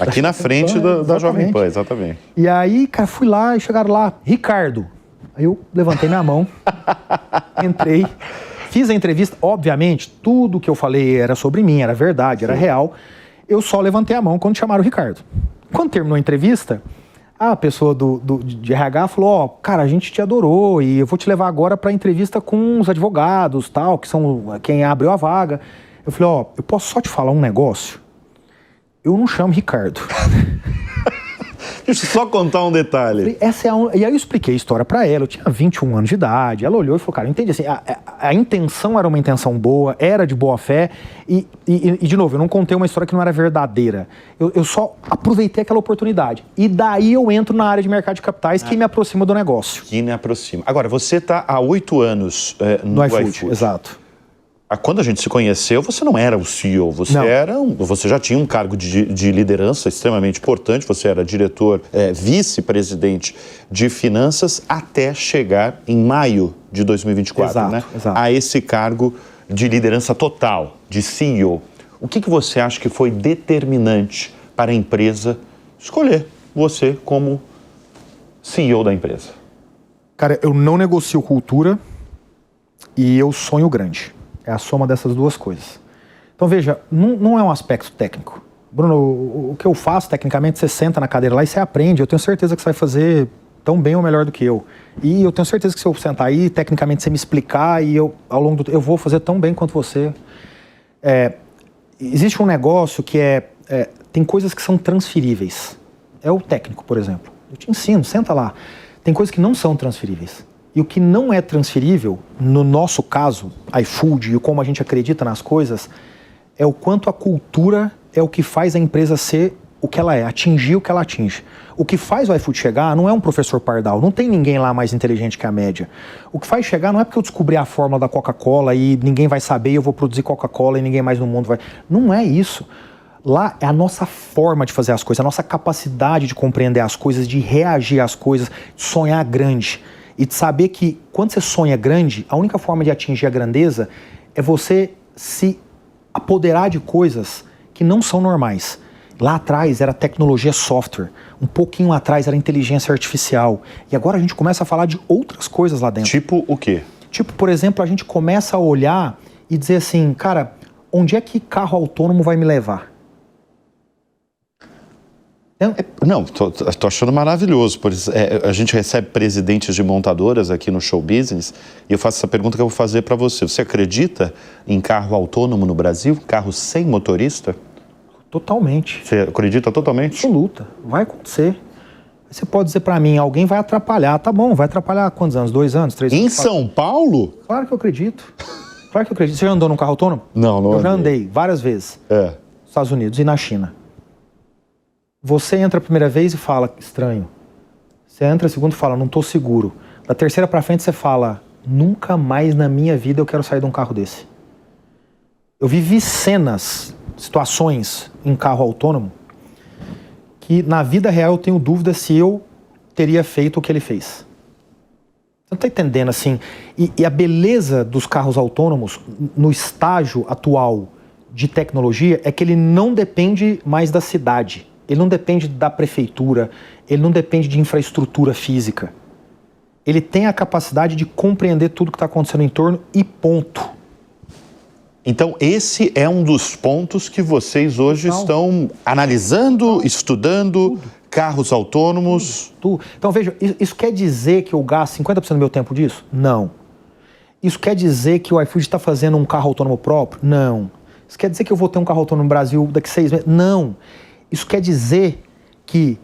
Aqui na frente da Jovem Pan, exatamente. E aí, cara, fui lá e chegaram lá, Ricardo. Aí eu levantei minha mão, entrei, fiz a entrevista. Obviamente, tudo que eu falei era sobre mim, era verdade, era real. Eu só levantei a mão quando chamaram o Ricardo. Quando terminou a entrevista, a pessoa de RH falou, cara, a gente te adorou e eu vou te levar agora para entrevista com os advogados, tal, que são quem abriu a vaga. Eu falei, eu posso só te falar um negócio? Eu não chamo Ricardo. Deixa eu só contar um detalhe. E aí eu expliquei a história pra ela, eu tinha 21 anos de idade, ela olhou e falou, cara, eu entendi assim, a intenção era uma intenção boa, era de boa fé, e de novo, eu não contei uma história que não era verdadeira, eu só aproveitei aquela oportunidade, e daí eu entro na área de mercado de capitais, que me aproxima do negócio. Que me aproxima. Agora, você tá há 8 anos no iFood. Exato. Quando a gente se conheceu, você não era o CEO, você já tinha um cargo de liderança extremamente importante, você era diretor, vice-presidente de finanças, até chegar em maio de 2024, exato, né? Exato. A esse cargo de liderança total, de CEO. O que você acha que foi determinante para a empresa escolher você como CEO da empresa? Cara, eu não negocio cultura e eu sonho grande. É a soma dessas duas coisas. Então, veja, não é um aspecto técnico. Bruno, o que eu faço, tecnicamente, você senta na cadeira lá e você aprende. Eu tenho certeza que você vai fazer tão bem ou melhor do que eu. E eu tenho certeza que se eu sentar aí, tecnicamente, você me explicar e eu vou fazer tão bem quanto você. Existe um negócio que tem coisas que são transferíveis. É o técnico, por exemplo. Eu te ensino, senta lá. Tem coisas que não são transferíveis. E o que não é transferível, no nosso caso, iFood, e como a gente acredita nas coisas, é o quanto a cultura é o que faz a empresa ser o que ela é, atingir o que ela atinge. O que faz o iFood chegar não é um professor Pardal, não tem ninguém lá mais inteligente que a média. O que faz chegar não é porque eu descobri a fórmula da Coca-Cola e ninguém vai saber e eu vou produzir Coca-Cola e ninguém mais no mundo vai... Não é isso. Lá é a nossa forma de fazer as coisas, a nossa capacidade de compreender as coisas, de reagir às coisas, de sonhar grande. E de saber que, quando você sonha grande, a única forma de atingir a grandeza é você se apoderar de coisas que não são normais. Lá atrás era tecnologia software, um pouquinho atrás era inteligência artificial. E agora a gente começa a falar de outras coisas lá dentro. Tipo o quê? Tipo, por exemplo, a gente começa a olhar e dizer assim, cara, onde é que carro autônomo vai me levar? Não, tô achando maravilhoso. Por isso, a gente recebe presidentes de montadoras aqui no Show Business e eu faço essa pergunta que eu vou fazer para você. Você acredita em carro autônomo no Brasil? Carro sem motorista? Totalmente. Você acredita totalmente? Absoluta. Vai acontecer. Você pode dizer para mim, alguém vai atrapalhar. Tá bom, vai atrapalhar quantos anos? 2 anos? 3 anos? Em São Paulo? Claro que eu acredito. Claro que eu acredito. Você já andou num carro autônomo? Não. Eu já andei várias vezes. Nos Estados Unidos e na China. Você entra a primeira vez e fala, estranho. Você entra a segunda e fala, não tô seguro. Da terceira pra frente você fala, nunca mais na minha vida eu quero sair de um carro desse. Eu vivi situações em carro autônomo, que na vida real eu tenho dúvida se eu teria feito o que ele fez. Você não tá entendendo assim? E a beleza dos carros autônomos, no estágio atual de tecnologia, é que ele não depende mais da cidade. Ele não depende da prefeitura, ele não depende de infraestrutura física. Ele tem a capacidade de compreender tudo que está acontecendo em torno e ponto. Então, esse é um dos pontos que vocês hoje estão analisando, estudando, carros autônomos. Tudo. Então, veja, isso quer dizer que eu gasto 50% do meu tempo disso? Não. Isso quer dizer que o iFood está fazendo um carro autônomo próprio? Não. Isso quer dizer que eu vou ter um carro autônomo no Brasil daqui a 6 meses? Não. Isso quer dizer que,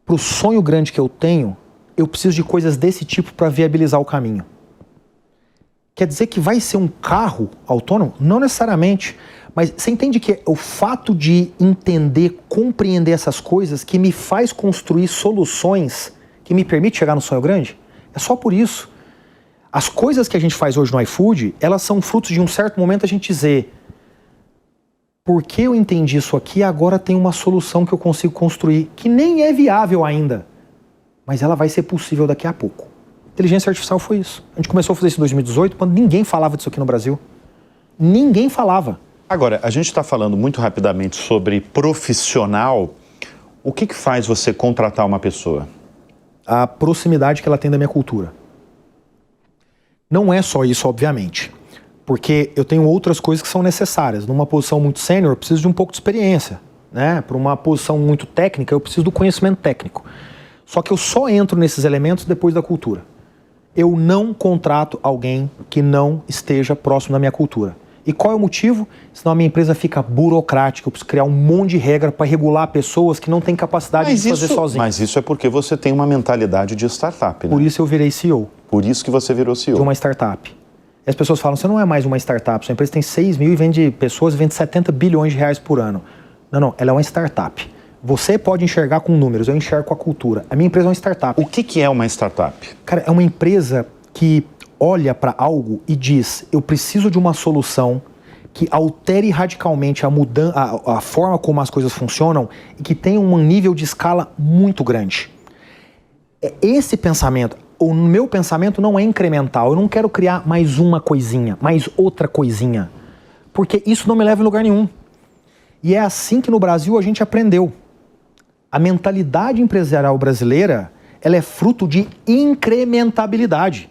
para o sonho grande que eu tenho, eu preciso de coisas desse tipo para viabilizar o caminho. Quer dizer que vai ser um carro autônomo? Não necessariamente. Mas você entende que o fato de entender, compreender essas coisas que me faz construir soluções que me permite chegar no sonho grande? É só por isso. As coisas que a gente faz hoje no iFood, elas são frutos de um certo momento a gente dizer, porque eu entendi isso aqui, agora tem uma solução que eu consigo construir, que nem é viável ainda, mas ela vai ser possível daqui a pouco. Inteligência artificial foi isso. A gente começou a fazer isso em 2018, quando ninguém falava disso aqui no Brasil. Ninguém falava. Agora, a gente está falando muito rapidamente sobre profissional. O que faz você contratar uma pessoa? A proximidade que ela tem da minha cultura. Não é só isso, obviamente. Porque eu tenho outras coisas que são necessárias. Numa posição muito sênior, eu preciso de um pouco de experiência, né? Para uma posição muito técnica, eu preciso do conhecimento técnico. Só que eu só entro nesses elementos depois da cultura. Eu não contrato alguém que não esteja próximo da minha cultura. E qual é o motivo? Senão a minha empresa fica burocrática, eu preciso criar um monte de regra para regular pessoas que não têm capacidade de fazer sozinho. Mas isso é porque você tem uma mentalidade de startup, né? Por isso eu virei CEO. Por isso que você virou CEO. De uma startup. E as pessoas falam, você não é mais uma startup, sua empresa tem 6 mil e vende pessoas e vende 70 bilhões de reais por ano. Não, ela é uma startup. Você pode enxergar com números, eu enxergo com a cultura. A minha empresa é uma startup. O que é uma startup? Cara, é uma empresa que olha para algo e diz, eu preciso de uma solução que altere radicalmente a forma como as coisas funcionam e que tenha um nível de escala muito grande. É esse pensamento. O meu pensamento não é incremental. Eu não quero criar mais uma coisinha, mais outra coisinha. Porque isso não me leva em lugar nenhum. E é assim que no Brasil a gente aprendeu. A mentalidade empresarial brasileira, ela é fruto de incrementabilidade.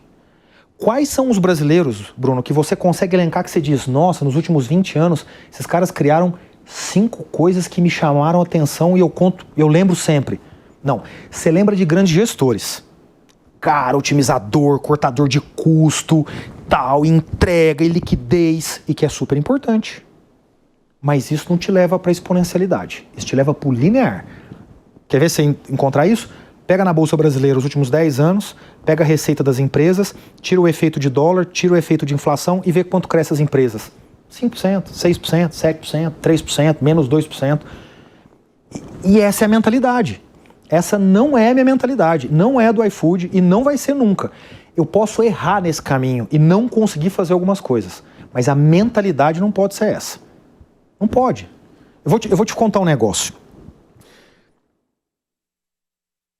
Quais são os brasileiros, Bruno, que você consegue elencar que você diz, nossa, nos últimos 20 anos, esses caras criaram 5 coisas que me chamaram a atenção e eu lembro sempre. Não, você lembra de grandes gestores. Cara, otimizador, cortador de custo, tal, entrega e liquidez, e que é super importante. Mas isso não te leva para exponencialidade, isso te leva para o linear. Quer ver você encontrar isso? Pega na Bolsa Brasileira os últimos 10 anos, pega a receita das empresas, tira o efeito de dólar, tira o efeito de inflação e vê quanto cresce as empresas. 5%, 6%, 7%, 3%, menos 2%. E essa é a mentalidade. Essa não é a minha mentalidade, não é do iFood e não vai ser nunca. Eu posso errar nesse caminho e não conseguir fazer algumas coisas, mas a mentalidade não pode ser essa. Não pode. Eu vou te contar um negócio.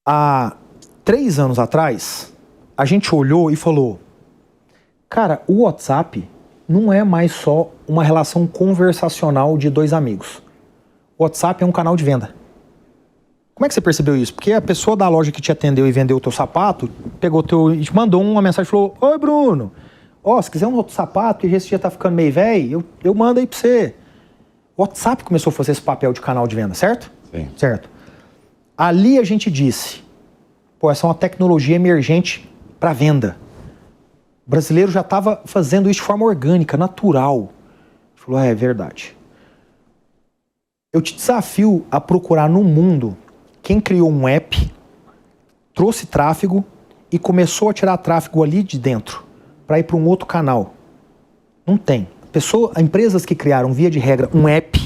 Há 3 anos atrás, a gente olhou e falou, cara, o WhatsApp não é mais só uma relação conversacional de 2 amigos. O WhatsApp é um canal de venda. Como é que você percebeu isso? Porque a pessoa da loja que te atendeu e vendeu o teu sapato, e te mandou uma mensagem e falou, oi Bruno, se quiser um outro sapato, que esse dia tá ficando meio velho, eu mando aí pra você. O WhatsApp começou a fazer esse papel de canal de venda, certo? Sim. Certo. Ali a gente disse, pô, essa é uma tecnologia emergente para venda. O brasileiro já estava fazendo isso de forma orgânica, natural. Falou, é verdade. Eu te desafio a procurar no mundo quem criou um app, trouxe tráfego e começou a tirar tráfego ali de dentro para ir para um outro canal. Não tem. Empresas que criaram, via de regra, um app,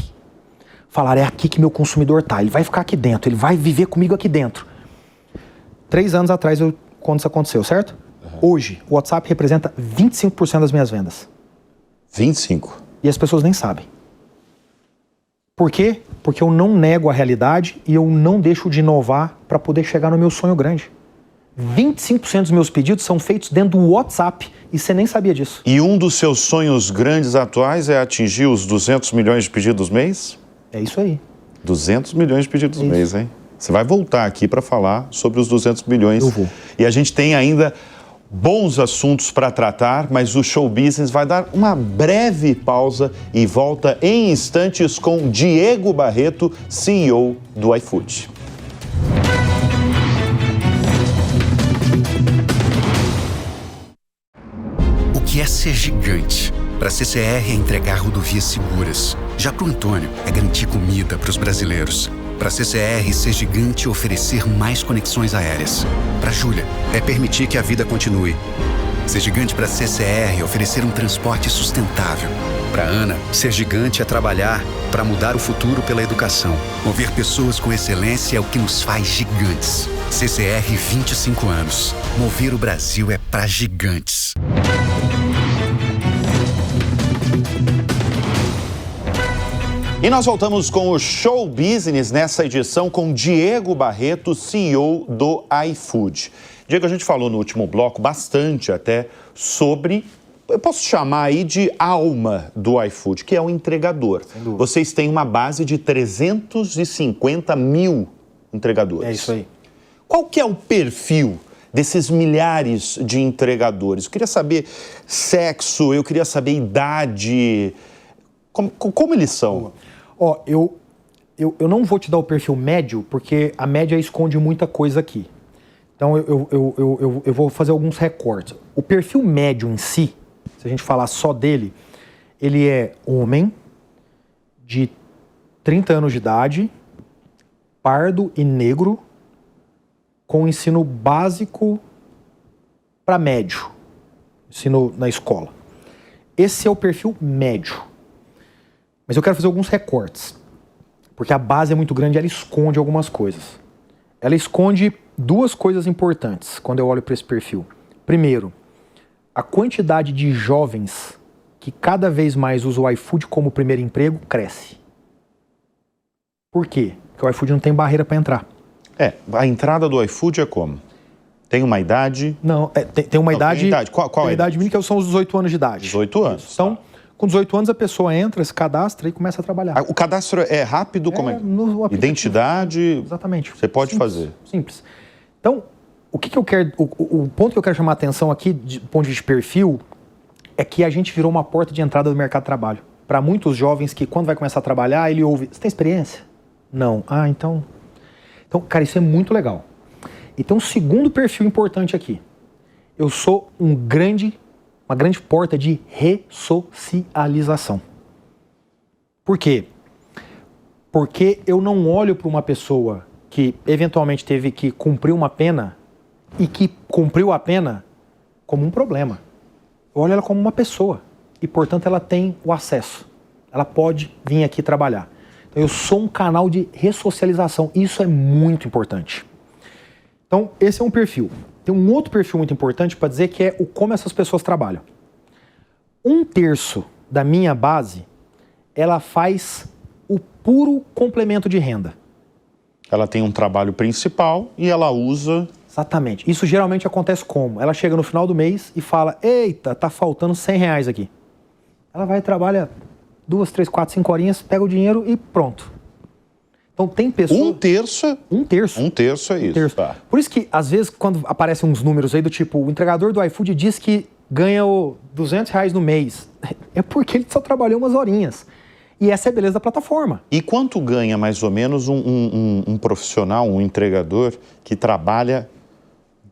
falaram, é aqui que meu consumidor tá, ele vai ficar aqui dentro, ele vai viver comigo aqui dentro. 3 anos atrás, quando isso aconteceu, certo? Hoje, o WhatsApp representa 25% das minhas vendas. 25%? E as pessoas nem sabem. Por quê? Porque eu não nego a realidade e eu não deixo de inovar para poder chegar no meu sonho grande. 25% dos meus pedidos são feitos dentro do WhatsApp e você nem sabia disso. E um dos seus sonhos grandes atuais é atingir os 200 milhões de pedidos mês? É isso aí. 200 milhões de pedidos mês, hein? Você vai voltar aqui para falar sobre os 200 milhões. Eu vou. E a gente tem ainda bons assuntos para tratar, mas o Show Business vai dar uma breve pausa e volta em instantes com Diego Barreto, CEO do iFood. O que é ser gigante? Para a CCR é entregar rodovias seguras. Já para o Antônio é garantir comida para os brasileiros. Para a CCR, ser gigante é oferecer mais conexões aéreas. Para a Júlia, é permitir que a vida continue. Ser gigante para a CCR é oferecer um transporte sustentável. Para a Ana, ser gigante é trabalhar para mudar o futuro pela educação. Mover pessoas com excelência é o que nos faz gigantes. CCR 25 anos. Mover o Brasil é para gigantes. E nós voltamos com o Show Business nessa edição com Diego Barreto, CEO do iFood. Diego, a gente falou no último bloco bastante até sobre, eu posso chamar aí de alma do iFood, que é o entregador. Vocês têm uma base de 350 mil entregadores. É isso aí. Qual que é o perfil desses milhares de entregadores? Eu queria saber sexo, eu queria saber idade, como eles são? Ó, eu não vou te dar o perfil médio, porque a média esconde muita coisa aqui. Então eu vou fazer alguns recortes. O perfil médio em si, se a gente falar só dele, ele é homem, de 30 anos de idade, pardo e negro, com ensino básico para médio, ensino na escola. Esse é o perfil médio. Mas eu quero fazer alguns recortes, porque a base é muito grande e ela esconde algumas coisas. Ela esconde 2 coisas importantes quando eu olho para esse perfil. Primeiro, a quantidade de jovens que cada vez mais usam o iFood como primeiro emprego cresce. Por quê? Porque o iFood não tem barreira para entrar. A entrada do iFood é como? Tem uma idade? Não, tem uma idade... Tem idade. Qual é a idade mínima, que são os 18 anos de idade. 18 anos. Então, com 18 anos a pessoa entra, se cadastra e começa a trabalhar. O cadastro é rápido? Como é? Identidade? Exatamente. Você pode fazer. Simples. Então, o que eu quero... O ponto que eu quero chamar a atenção aqui, do ponto de vista de perfil, é que a gente virou uma porta de entrada do mercado de trabalho. Para muitos jovens que, quando vai começar a trabalhar, ele ouve, você tem experiência? Não. Ah, então... Então, cara, isso é muito legal. Então, o segundo perfil importante aqui. Eu sou uma grande porta de ressocialização. Por quê? Porque eu não olho para uma pessoa que eventualmente teve que cumprir uma pena e que cumpriu a pena como um problema. Eu olho ela como uma pessoa e, portanto, ela tem o acesso. Ela pode vir aqui trabalhar. Então, eu sou um canal de ressocialização. Isso é muito importante. Então, esse é um perfil. Tem um outro perfil muito importante para dizer que é o como essas pessoas trabalham. 1/3 da minha base, ela faz o puro complemento de renda. Ela tem um trabalho principal e ela usa... Exatamente. Isso geralmente acontece como? Ela chega no final do mês e fala, eita, tá faltando R$100 aqui. Ela vai e trabalha 2, 3, 4, 5 horinhas, pega o dinheiro e pronto. Então tem pessoas... 1/3? 1/3. 1/3 é isso. Tá. Por isso que, às vezes, quando aparecem uns números aí do tipo, o entregador do iFood diz que ganha R$200 no mês. É porque ele só trabalhou umas horinhas. E essa é a beleza da plataforma. E quanto ganha, mais ou menos, um profissional, um entregador que trabalha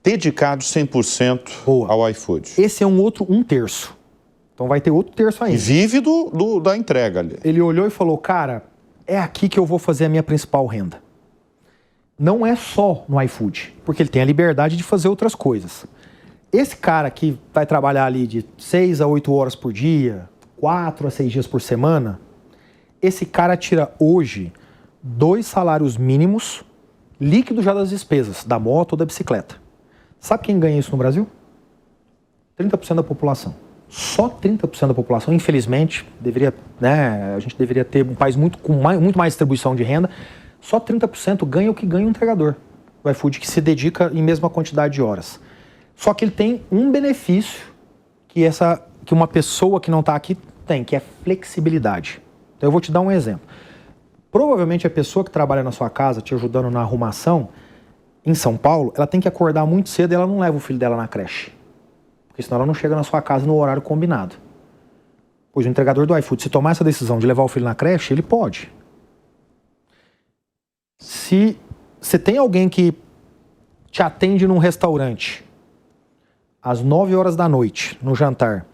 dedicado 100% ao iFood? Esse é um terço. Então vai ter outro terço ainda. E vive da entrega ali. Ele olhou e falou, cara, é aqui que eu vou fazer a minha principal renda. Não é só no iFood, porque ele tem a liberdade de fazer outras coisas. Esse cara que vai trabalhar ali de 6 a 8 horas por dia, 4 a 6 dias por semana, esse cara tira hoje 2 salários mínimos líquidos já das despesas, da moto ou da bicicleta. Sabe quem ganha isso no Brasil? 30% da população. Só 30% da população, infelizmente, a gente deveria ter um país com muito mais distribuição de renda. Só 30% ganha o que ganha um entregador do iFood, que se dedica em mesma quantidade de horas. Só que ele tem um benefício que uma pessoa que não está aqui tem, que é flexibilidade. Então eu vou te dar um exemplo. Provavelmente a pessoa que trabalha na sua casa, te ajudando na arrumação, em São Paulo, ela tem que acordar muito cedo e ela não leva o filho dela na creche. Porque senão ela não chega na sua casa no horário combinado. Pois o entregador do iFood, se tomar essa decisão de levar o filho na creche, ele pode. Se você tem alguém que te atende num restaurante às 9 horas da noite, no jantar,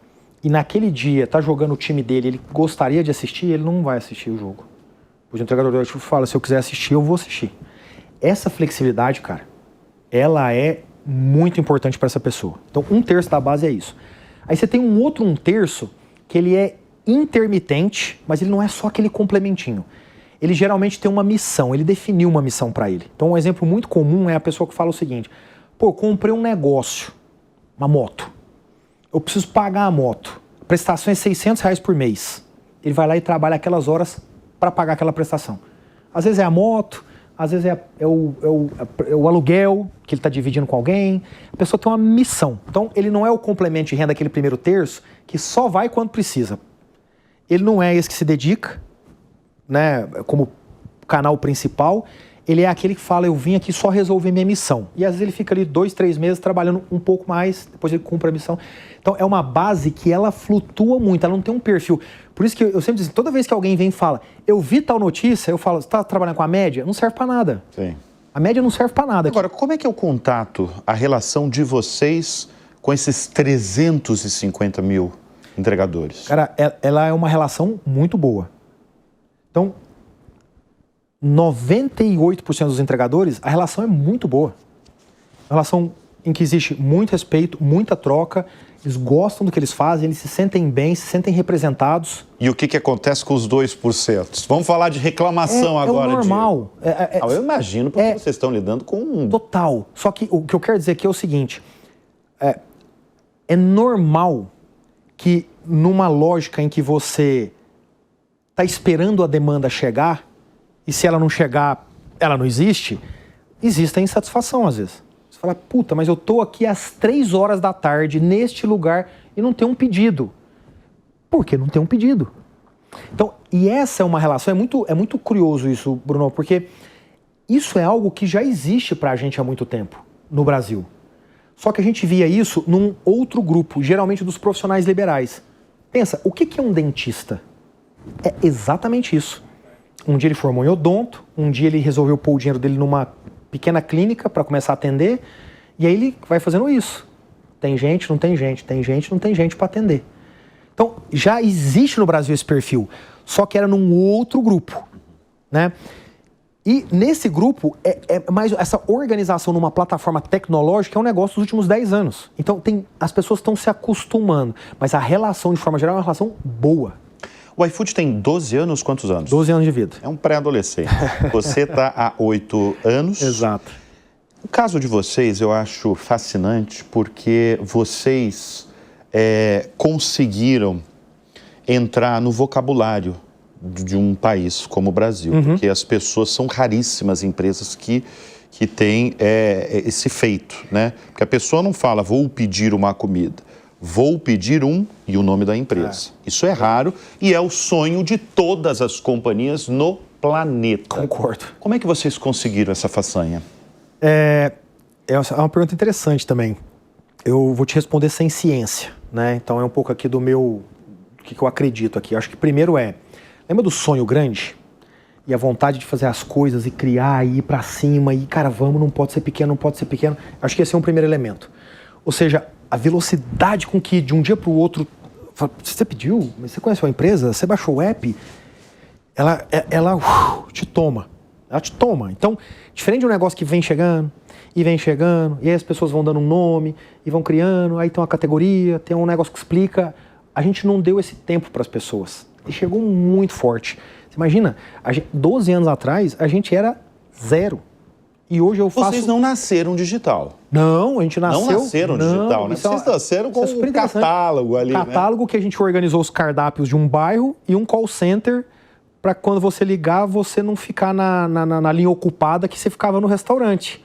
e naquele dia tá jogando o time dele, ele gostaria de assistir, ele não vai assistir o jogo. Pois o entregador do iFood fala, se eu quiser assistir, eu vou assistir. Essa flexibilidade, cara, ela é muito importante para essa pessoa. Então, 1/3 da base é isso. Aí você tem um terço que ele é intermitente, mas ele não é só aquele complementinho. Ele geralmente tem uma missão, ele definiu uma missão para ele. Então, um exemplo muito comum é a pessoa que fala o seguinte, pô, eu comprei um negócio, uma moto. Eu preciso pagar a moto. A prestação é R$600 por mês. Ele vai lá e trabalha aquelas horas para pagar aquela prestação. Às vezes é a moto, às vezes é o aluguel que ele está dividindo com alguém. A pessoa tem uma missão. Então, ele não é o complemento de renda, aquele primeiro terço, que só vai quando precisa. Ele não é esse que se dedica, né, como canal principal. Ele é aquele que fala, eu vim aqui só resolver minha missão. E às vezes ele fica ali 2, 3 meses trabalhando um pouco mais, depois ele cumpre a missão. Então é uma base que ela flutua muito, ela não tem um perfil. Por isso que eu sempre digo, toda vez que alguém vem e fala, eu vi tal notícia, eu falo, você está trabalhando com a média? Não serve para nada. Sim. A média não serve para nada. Agora, como é que é o contato, a relação de vocês com esses 350 mil entregadores? Cara, ela é uma relação muito boa. Então, 98% dos entregadores, a relação é muito boa. Uma relação em que existe muito respeito, muita troca, eles gostam do que eles fazem, eles se sentem bem, se sentem representados. E o que acontece com os 2%? Vamos falar de reclamação agora. É o normal. Eu imagino, porque vocês estão lidando com... Total. Só que o que eu quero dizer aqui é o seguinte, é normal que numa lógica em que você está esperando a demanda chegar, e se ela não chegar, ela não existe, existe a insatisfação às vezes. Você fala, puta, mas eu tô aqui às 3 horas da tarde, neste lugar, e não tem um pedido. Por que não tem um pedido? Então, e essa é uma relação, é muito curioso isso, Bruno, porque isso é algo que já existe pra gente há muito tempo no Brasil. Só que a gente via isso num outro grupo, geralmente dos profissionais liberais. Pensa, o que é um dentista? É exatamente isso. Um dia ele formou em odonto, um dia ele resolveu pôr o dinheiro dele numa pequena clínica para começar a atender, e aí ele vai fazendo isso. Tem gente, não tem gente, tem gente, não tem gente para atender. Então, já existe no Brasil esse perfil, só que era num outro grupo, né? E nesse grupo, mais essa organização numa plataforma tecnológica é um negócio dos últimos 10 anos. Então, as pessoas estão se acostumando, mas a relação, de forma geral, é uma relação boa. O iFood tem 12 anos, quantos anos? 12 anos de vida. É um pré-adolescente. Você está há 8 anos. Exato. O caso de vocês eu acho fascinante porque vocês conseguiram entrar no vocabulário de um país como o Brasil. Porque as pessoas são raríssimas empresas que têm esse feito, né? Porque a pessoa não fala, vou pedir uma comida. Vou pedir e o nome da empresa. Isso é raro e é o sonho de todas as companhias no planeta. Concordo. Como é que vocês conseguiram essa façanha? É uma pergunta interessante também. Eu vou te responder sem ciência, né? Então é um pouco aqui do que eu acredito aqui. Acho que primeiro Lembra do sonho grande? E a vontade de fazer as coisas e criar e ir pra cima e, cara, vamos, não pode ser pequeno, não pode ser pequeno. Acho que esse é um primeiro elemento. Ou seja, a velocidade com que de um dia pro outro, você pediu, você conheceu a empresa, você baixou o app, ela te toma. Ela te toma. Então, diferente de um negócio que vem chegando, e aí as pessoas vão dando um nome, e vão criando, aí tem uma categoria, tem um negócio que explica. A gente não deu esse tempo para as pessoas. E chegou muito forte. Você imagina, 12 anos atrás, a gente era 0. E hoje eu faço... Vocês não nasceram digital. Não, a gente nasceu... Não nasceram digital, né? Vocês nasceram com um catálogo ali, né? Catálogo que a gente organizou os cardápios de um bairro e um call center para quando você ligar, você não ficar na linha ocupada que você ficava no restaurante.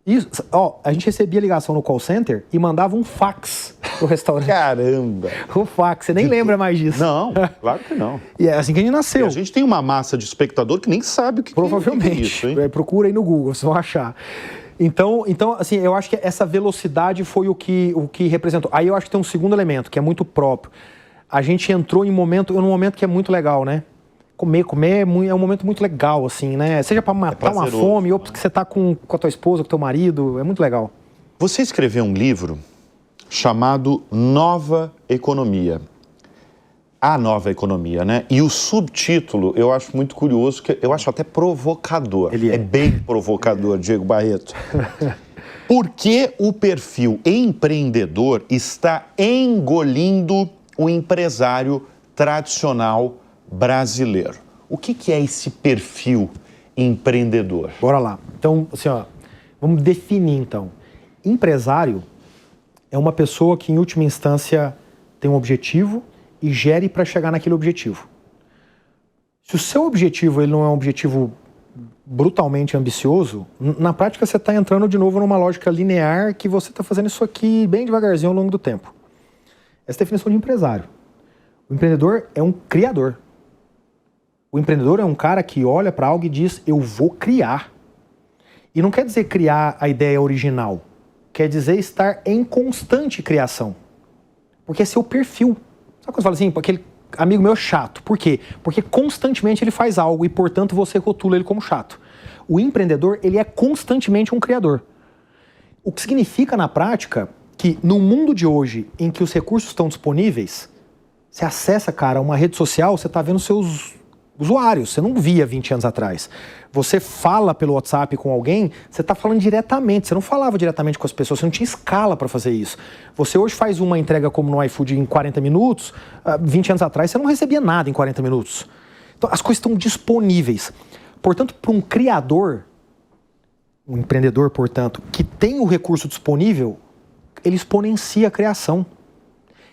Isso, ó, a gente recebia ligação no call center e mandava um fax pro restaurante. Caramba! O fax, você nem lembra mais disso. Não, claro que não. E é assim que a gente nasceu. E a gente tem uma massa de espectador que nem sabe o que Provavelmente. é isso, hein? Procura aí no Google, vocês vão achar. Então, assim, eu acho que essa velocidade foi o que representou. Aí eu acho que tem um segundo elemento, que é muito próprio. A gente entrou num momento que é muito legal, né? Comer é um momento muito legal, assim, né? Seja para matar uma fome, ou porque você tá com a tua esposa, com o teu marido, é muito legal. Você escreveu um livro chamado Nova Economia. A Nova Economia, né? E o subtítulo eu acho muito curioso, que eu acho até provocador. Ele é bem provocador, Diego Barreto. Por que o perfil empreendedor está engolindo o empresário tradicional brasileiro? O que é esse perfil empreendedor? Bora lá. Então, assim, ó, vamos definir, então. Empresário é uma pessoa que, em última instância, tem um objetivo e gere para chegar naquele objetivo. Se o seu objetivo ele não é um objetivo brutalmente ambicioso, na prática você está entrando de novo numa lógica linear que você está fazendo isso aqui bem devagarzinho ao longo do tempo. Essa é a definição de empresário. O empreendedor é um criador. O empreendedor é um cara que olha para algo e diz, eu vou criar. E não quer dizer criar a ideia original. Quer dizer estar em constante criação. Porque é seu perfil. Sabe quando você fala assim, aquele amigo meu é chato. Por quê? Porque constantemente ele faz algo e, portanto, você rotula ele como chato. O empreendedor, ele é constantemente um criador. O que significa, na prática, que no mundo de hoje, em que os recursos estão disponíveis, você acessa, cara, uma rede social, você está vendo seus usuários, você não via 20 anos atrás. Você fala pelo WhatsApp com alguém, você está falando diretamente, você não falava diretamente com as pessoas, você não tinha escala para fazer isso. Você hoje faz uma entrega como no iFood em 40 minutos, 20 anos atrás você não recebia nada em 40 minutos. Então as coisas estão disponíveis. Portanto, para um criador, um empreendedor, portanto, que tem o recurso disponível, ele exponencia a criação.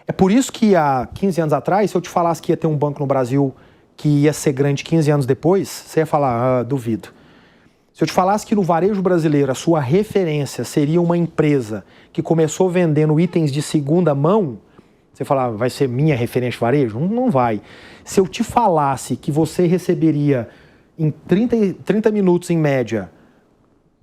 É por isso que há 15 anos atrás, se eu te falasse que ia ter um banco no Brasil que ia ser grande 15 anos depois, você ia falar, duvido. Se eu te falasse que no varejo brasileiro a sua referência seria uma empresa que começou vendendo itens de segunda mão, você falava, vai ser minha referência de varejo? Não vai. Se eu te falasse que você receberia em 30 minutos em média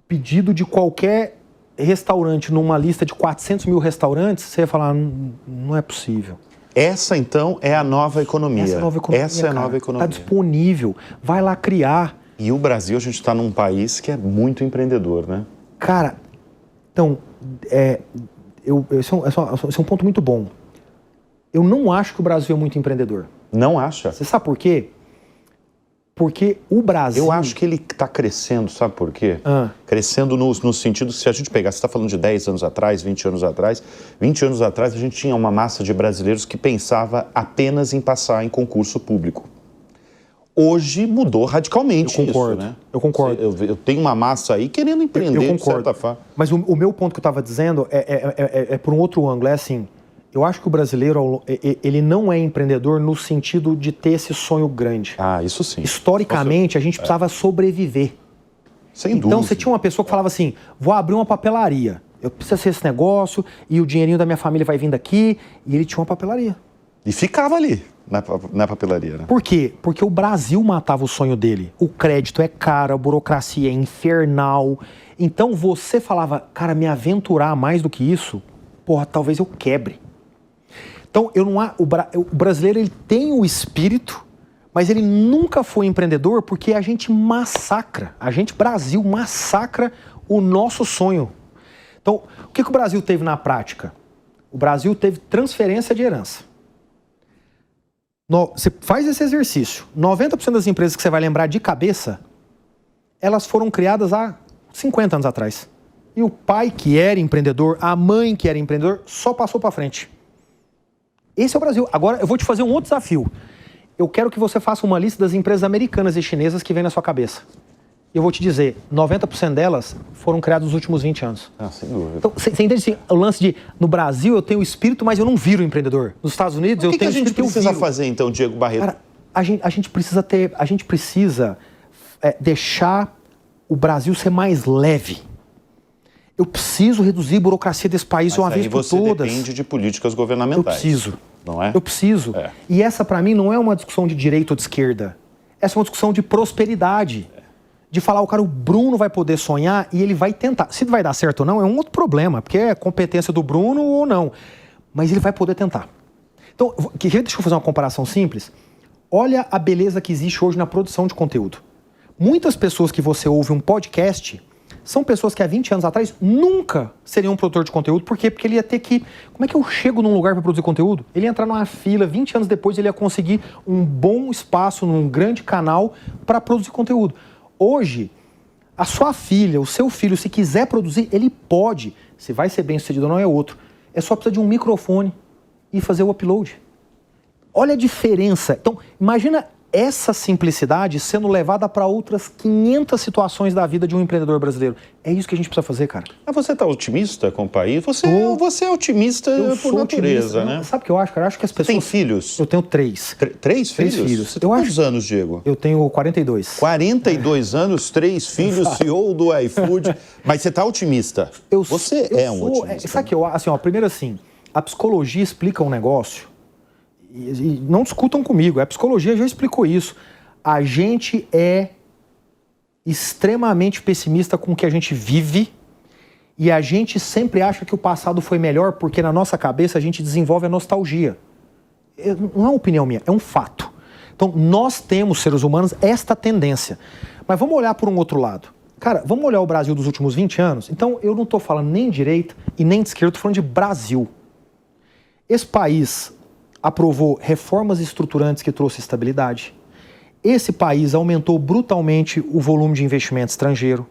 pedido de qualquer restaurante numa lista de 400 mil restaurantes, você ia falar, não é possível. Essa, então, é a nova economia. Essa é a nova economia, Essa é a nova economia. Está disponível. Vai lá criar. E o Brasil, a gente está num país que é muito empreendedor, né? Cara, então, esse é um ponto muito bom. Eu não acho que o Brasil é muito empreendedor. Não acha? Você sabe por quê? Porque o Brasil... Eu acho que ele está crescendo, sabe por quê? Crescendo no sentido, se a gente pegar, você está falando de 10 anos atrás, 20 anos atrás, 20 anos atrás a gente tinha uma massa de brasileiros que pensava apenas em passar em concurso público. Hoje mudou radicalmente isso, né? Eu concordo. Eu tenho uma massa aí querendo empreender, eu concordo. de certa forma. Mas o meu ponto que eu estava dizendo é por um outro ângulo, é assim... Eu acho que o brasileiro, ele não é empreendedor no sentido de ter esse sonho grande. Ah, isso sim. Historicamente, a gente precisava sobreviver. Sem dúvida. Então, você tinha uma pessoa que falava assim, vou abrir uma papelaria. Eu preciso ser esse negócio e o dinheirinho da minha família vai vir daqui. E ele tinha uma papelaria. E ficava ali, na papelaria, né? Por quê? Porque o Brasil matava o sonho dele. O crédito é caro, a burocracia é infernal. Então, você falava, cara, me aventurar mais do que isso, porra, talvez eu quebre. Então, o brasileiro ele tem o espírito, Mas ele nunca foi empreendedor porque a gente Brasil, massacra o nosso sonho. Então, o que o Brasil teve na prática? O Brasil teve transferência de herança. Você faz esse exercício. 90% das empresas que você vai lembrar de cabeça, elas foram criadas há 50 anos atrás. E o pai que era empreendedor, a mãe que era empreendedor, só passou para frente. Esse é o Brasil. Agora, eu vou te fazer um outro desafio. Eu quero que você faça uma lista das empresas americanas e chinesas que vem na sua cabeça. Eu vou te dizer, 90% delas foram criadas nos últimos 20 anos. Sem dúvida. Então, você entende assim, o lance de, no Brasil eu tenho o espírito, mas eu não viro empreendedor. Nos Estados Unidos eu tenho o espírito, o que a gente precisa fazer então, Diego Barreto? Cara, a gente precisa deixar o Brasil ser mais leve. Eu preciso reduzir a burocracia desse país de uma vez por todas. Você depende de políticas governamentais. Eu preciso. Não é? Eu preciso. É. E essa, para mim, não é uma discussão de direita ou de esquerda. Essa é uma discussão de prosperidade. De falar, o Bruno vai poder sonhar e ele vai tentar. Se vai dar certo ou não, é um outro problema, porque é competência do Bruno ou não. Mas ele vai poder tentar. Então, deixa eu fazer uma comparação simples. Olha a beleza que existe hoje na produção de conteúdo. Muitas pessoas que você ouve um podcast são pessoas que há 20 anos atrás nunca seriam um produtor de conteúdo. Por quê? Porque ele ia ter que... Como é que eu chego num lugar para produzir conteúdo? Ele ia entrar numa fila, 20 anos depois ele ia conseguir um bom espaço num grande canal para produzir conteúdo. Hoje, a sua filha, o seu filho, se quiser produzir, ele pode. Se vai ser bem sucedido ou não é outro. É só precisar de um microfone e fazer o upload. Olha a diferença. Então, imagina essa simplicidade sendo levada para outras 500 situações da vida de um empreendedor brasileiro. É isso que a gente precisa fazer, cara. Mas você está otimista com o país? Você é otimista por natureza, né? Sabe o que eu acho, cara? Eu acho que as pessoas... Tem filhos? Eu tenho 3. 3 filhos? 3 filhos. Você tem quantos anos, Diego? Eu tenho 42. 42 anos, 3 filhos, CEO do iFood. Mas você está otimista? Você é um otimista. Sabe que eu... Assim, ó, primeiro assim, a psicologia explica um negócio... E não discutam comigo, a psicologia já explicou isso. A gente é extremamente pessimista com o que a gente vive e a gente sempre acha que o passado foi melhor porque na nossa cabeça a gente desenvolve a nostalgia. Não é uma opinião minha, é um fato. Então nós temos, seres humanos, esta tendência. Mas vamos olhar por um outro lado. Cara, vamos olhar o Brasil dos últimos 20 anos? Então eu não estou falando nem de direita e nem de esquerda, estou falando de Brasil. Esse país... aprovou reformas estruturantes que trouxe estabilidade. Esse país aumentou brutalmente o volume de investimento estrangeiro.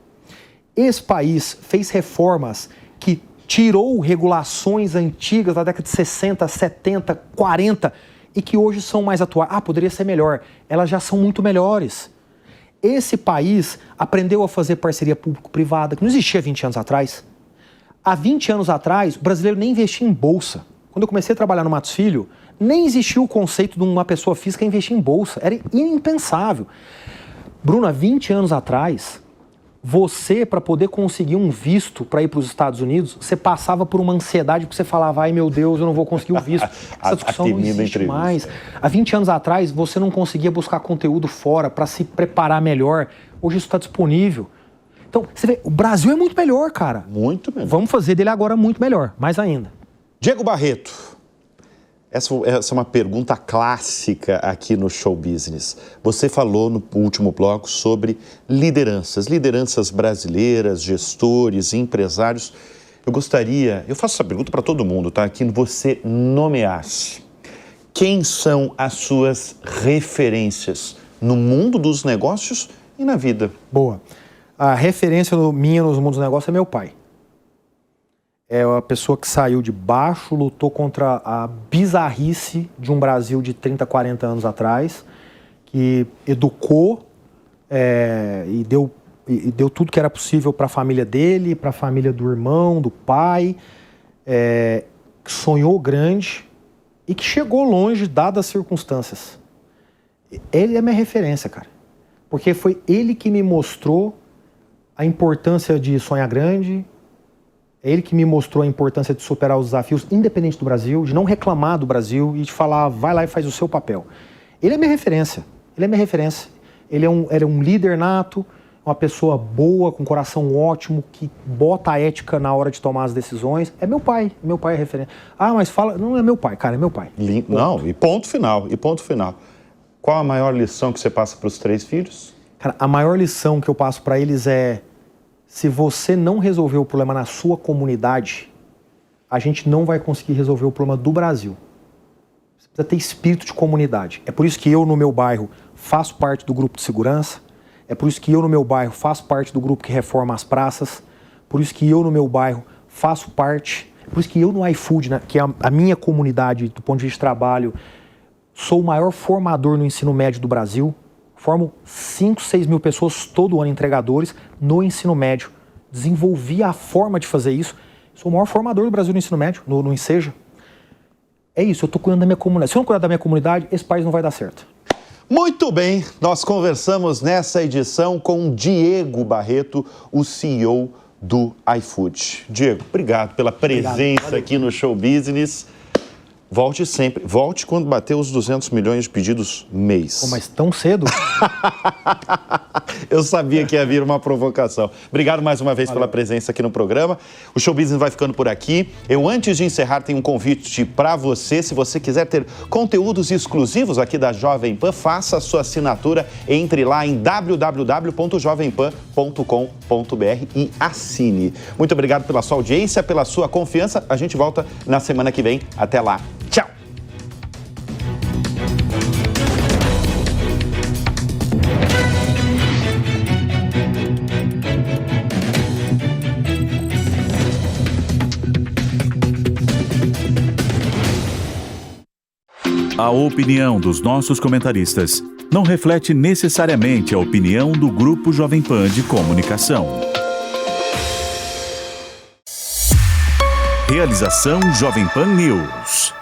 Esse país fez reformas que tirou regulações antigas da década de 60, 70, 40 e que hoje são mais atuais. Poderia ser melhor. Elas já são muito melhores. Esse país aprendeu a fazer parceria público-privada, que não existia 20 anos atrás. Há 20 anos atrás, o brasileiro nem investia em bolsa. Quando eu comecei a trabalhar no Matos Filho, nem existia o conceito de uma pessoa física investir em bolsa. Era impensável. Bruno, há 20 anos atrás, você, para poder conseguir um visto para ir para os Estados Unidos, você passava por uma ansiedade porque você falava, ai meu Deus, eu não vou conseguir o visto. Essa discussão não existe mais. Há 20 anos atrás, você não conseguia buscar conteúdo fora para se preparar melhor. Hoje isso está disponível. Então, você vê, o Brasil é muito melhor, cara. Muito melhor. Vamos fazer dele agora muito melhor, mais ainda. Diego Barreto, essa é uma pergunta clássica aqui no Show Business. Você falou no último bloco sobre lideranças brasileiras, gestores, empresários. Eu faço essa pergunta para todo mundo, tá? Que você nomeasse. Quem são as suas referências no mundo dos negócios e na vida? Boa. A referência minha no mundo dos negócios é meu pai. É uma pessoa que saiu de baixo, lutou contra a bizarrice de um Brasil de 30, 40 anos atrás, que educou e deu tudo que era possível para a família dele, para a família do irmão, do pai, que sonhou grande e que chegou longe, dadas as circunstâncias. Ele é minha referência, cara. Porque foi ele que me mostrou a importância de sonhar grande. É ele que me mostrou a importância de superar os desafios, independente do Brasil, de não reclamar do Brasil e de falar, vai lá e faz o seu papel. Ele é minha referência. Ele era um líder nato, uma pessoa boa, com um coração ótimo, que bota a ética na hora de tomar as decisões. É meu pai é referência. Mas fala, não é meu pai, cara, é meu pai. Não, e ponto final. Qual a maior lição que você passa para os 3 filhos? Cara, a maior lição que eu passo para eles é: se você não resolver o problema na sua comunidade, a gente não vai conseguir resolver o problema do Brasil. Você precisa ter espírito de comunidade. É por isso que eu, no meu bairro, faço parte do grupo de segurança. É por isso que eu, no meu bairro, faço parte do grupo que reforma as praças. Por isso que eu, no meu bairro, faço parte. Por isso que eu, no iFood, né, que é a minha comunidade, do ponto de vista de trabalho, sou o maior formador no ensino médio do Brasil. Formo 5, 6 mil pessoas todo ano, entregadores, no ensino médio. Desenvolvi a forma de fazer isso. Sou o maior formador do Brasil no ensino médio, no Enseja. É isso, eu estou cuidando da minha comunidade. Se eu não cuidar da minha comunidade, esse país não vai dar certo. Muito bem, nós conversamos nessa edição com Diego Barreto, o CEO do iFood. Diego, obrigado pela presença aqui no Show Business. Volte sempre. Volte quando bater os 200 milhões de pedidos mês. Pô, mas tão cedo? Eu sabia que ia vir uma provocação. Obrigado mais uma vez pela presença aqui no programa. O Show Business vai ficando por aqui. Eu, antes de encerrar, tenho um convite para você. Se você quiser ter conteúdos exclusivos aqui da Jovem Pan, faça a sua assinatura. Entre lá em www.jovempan.com.br e assine. Muito obrigado pela sua audiência, pela sua confiança. A gente volta na semana que vem. Até lá. Tchau! A opinião dos nossos comentaristas não reflete necessariamente a opinião do Grupo Jovem Pan de Comunicação. Realização Jovem Pan News.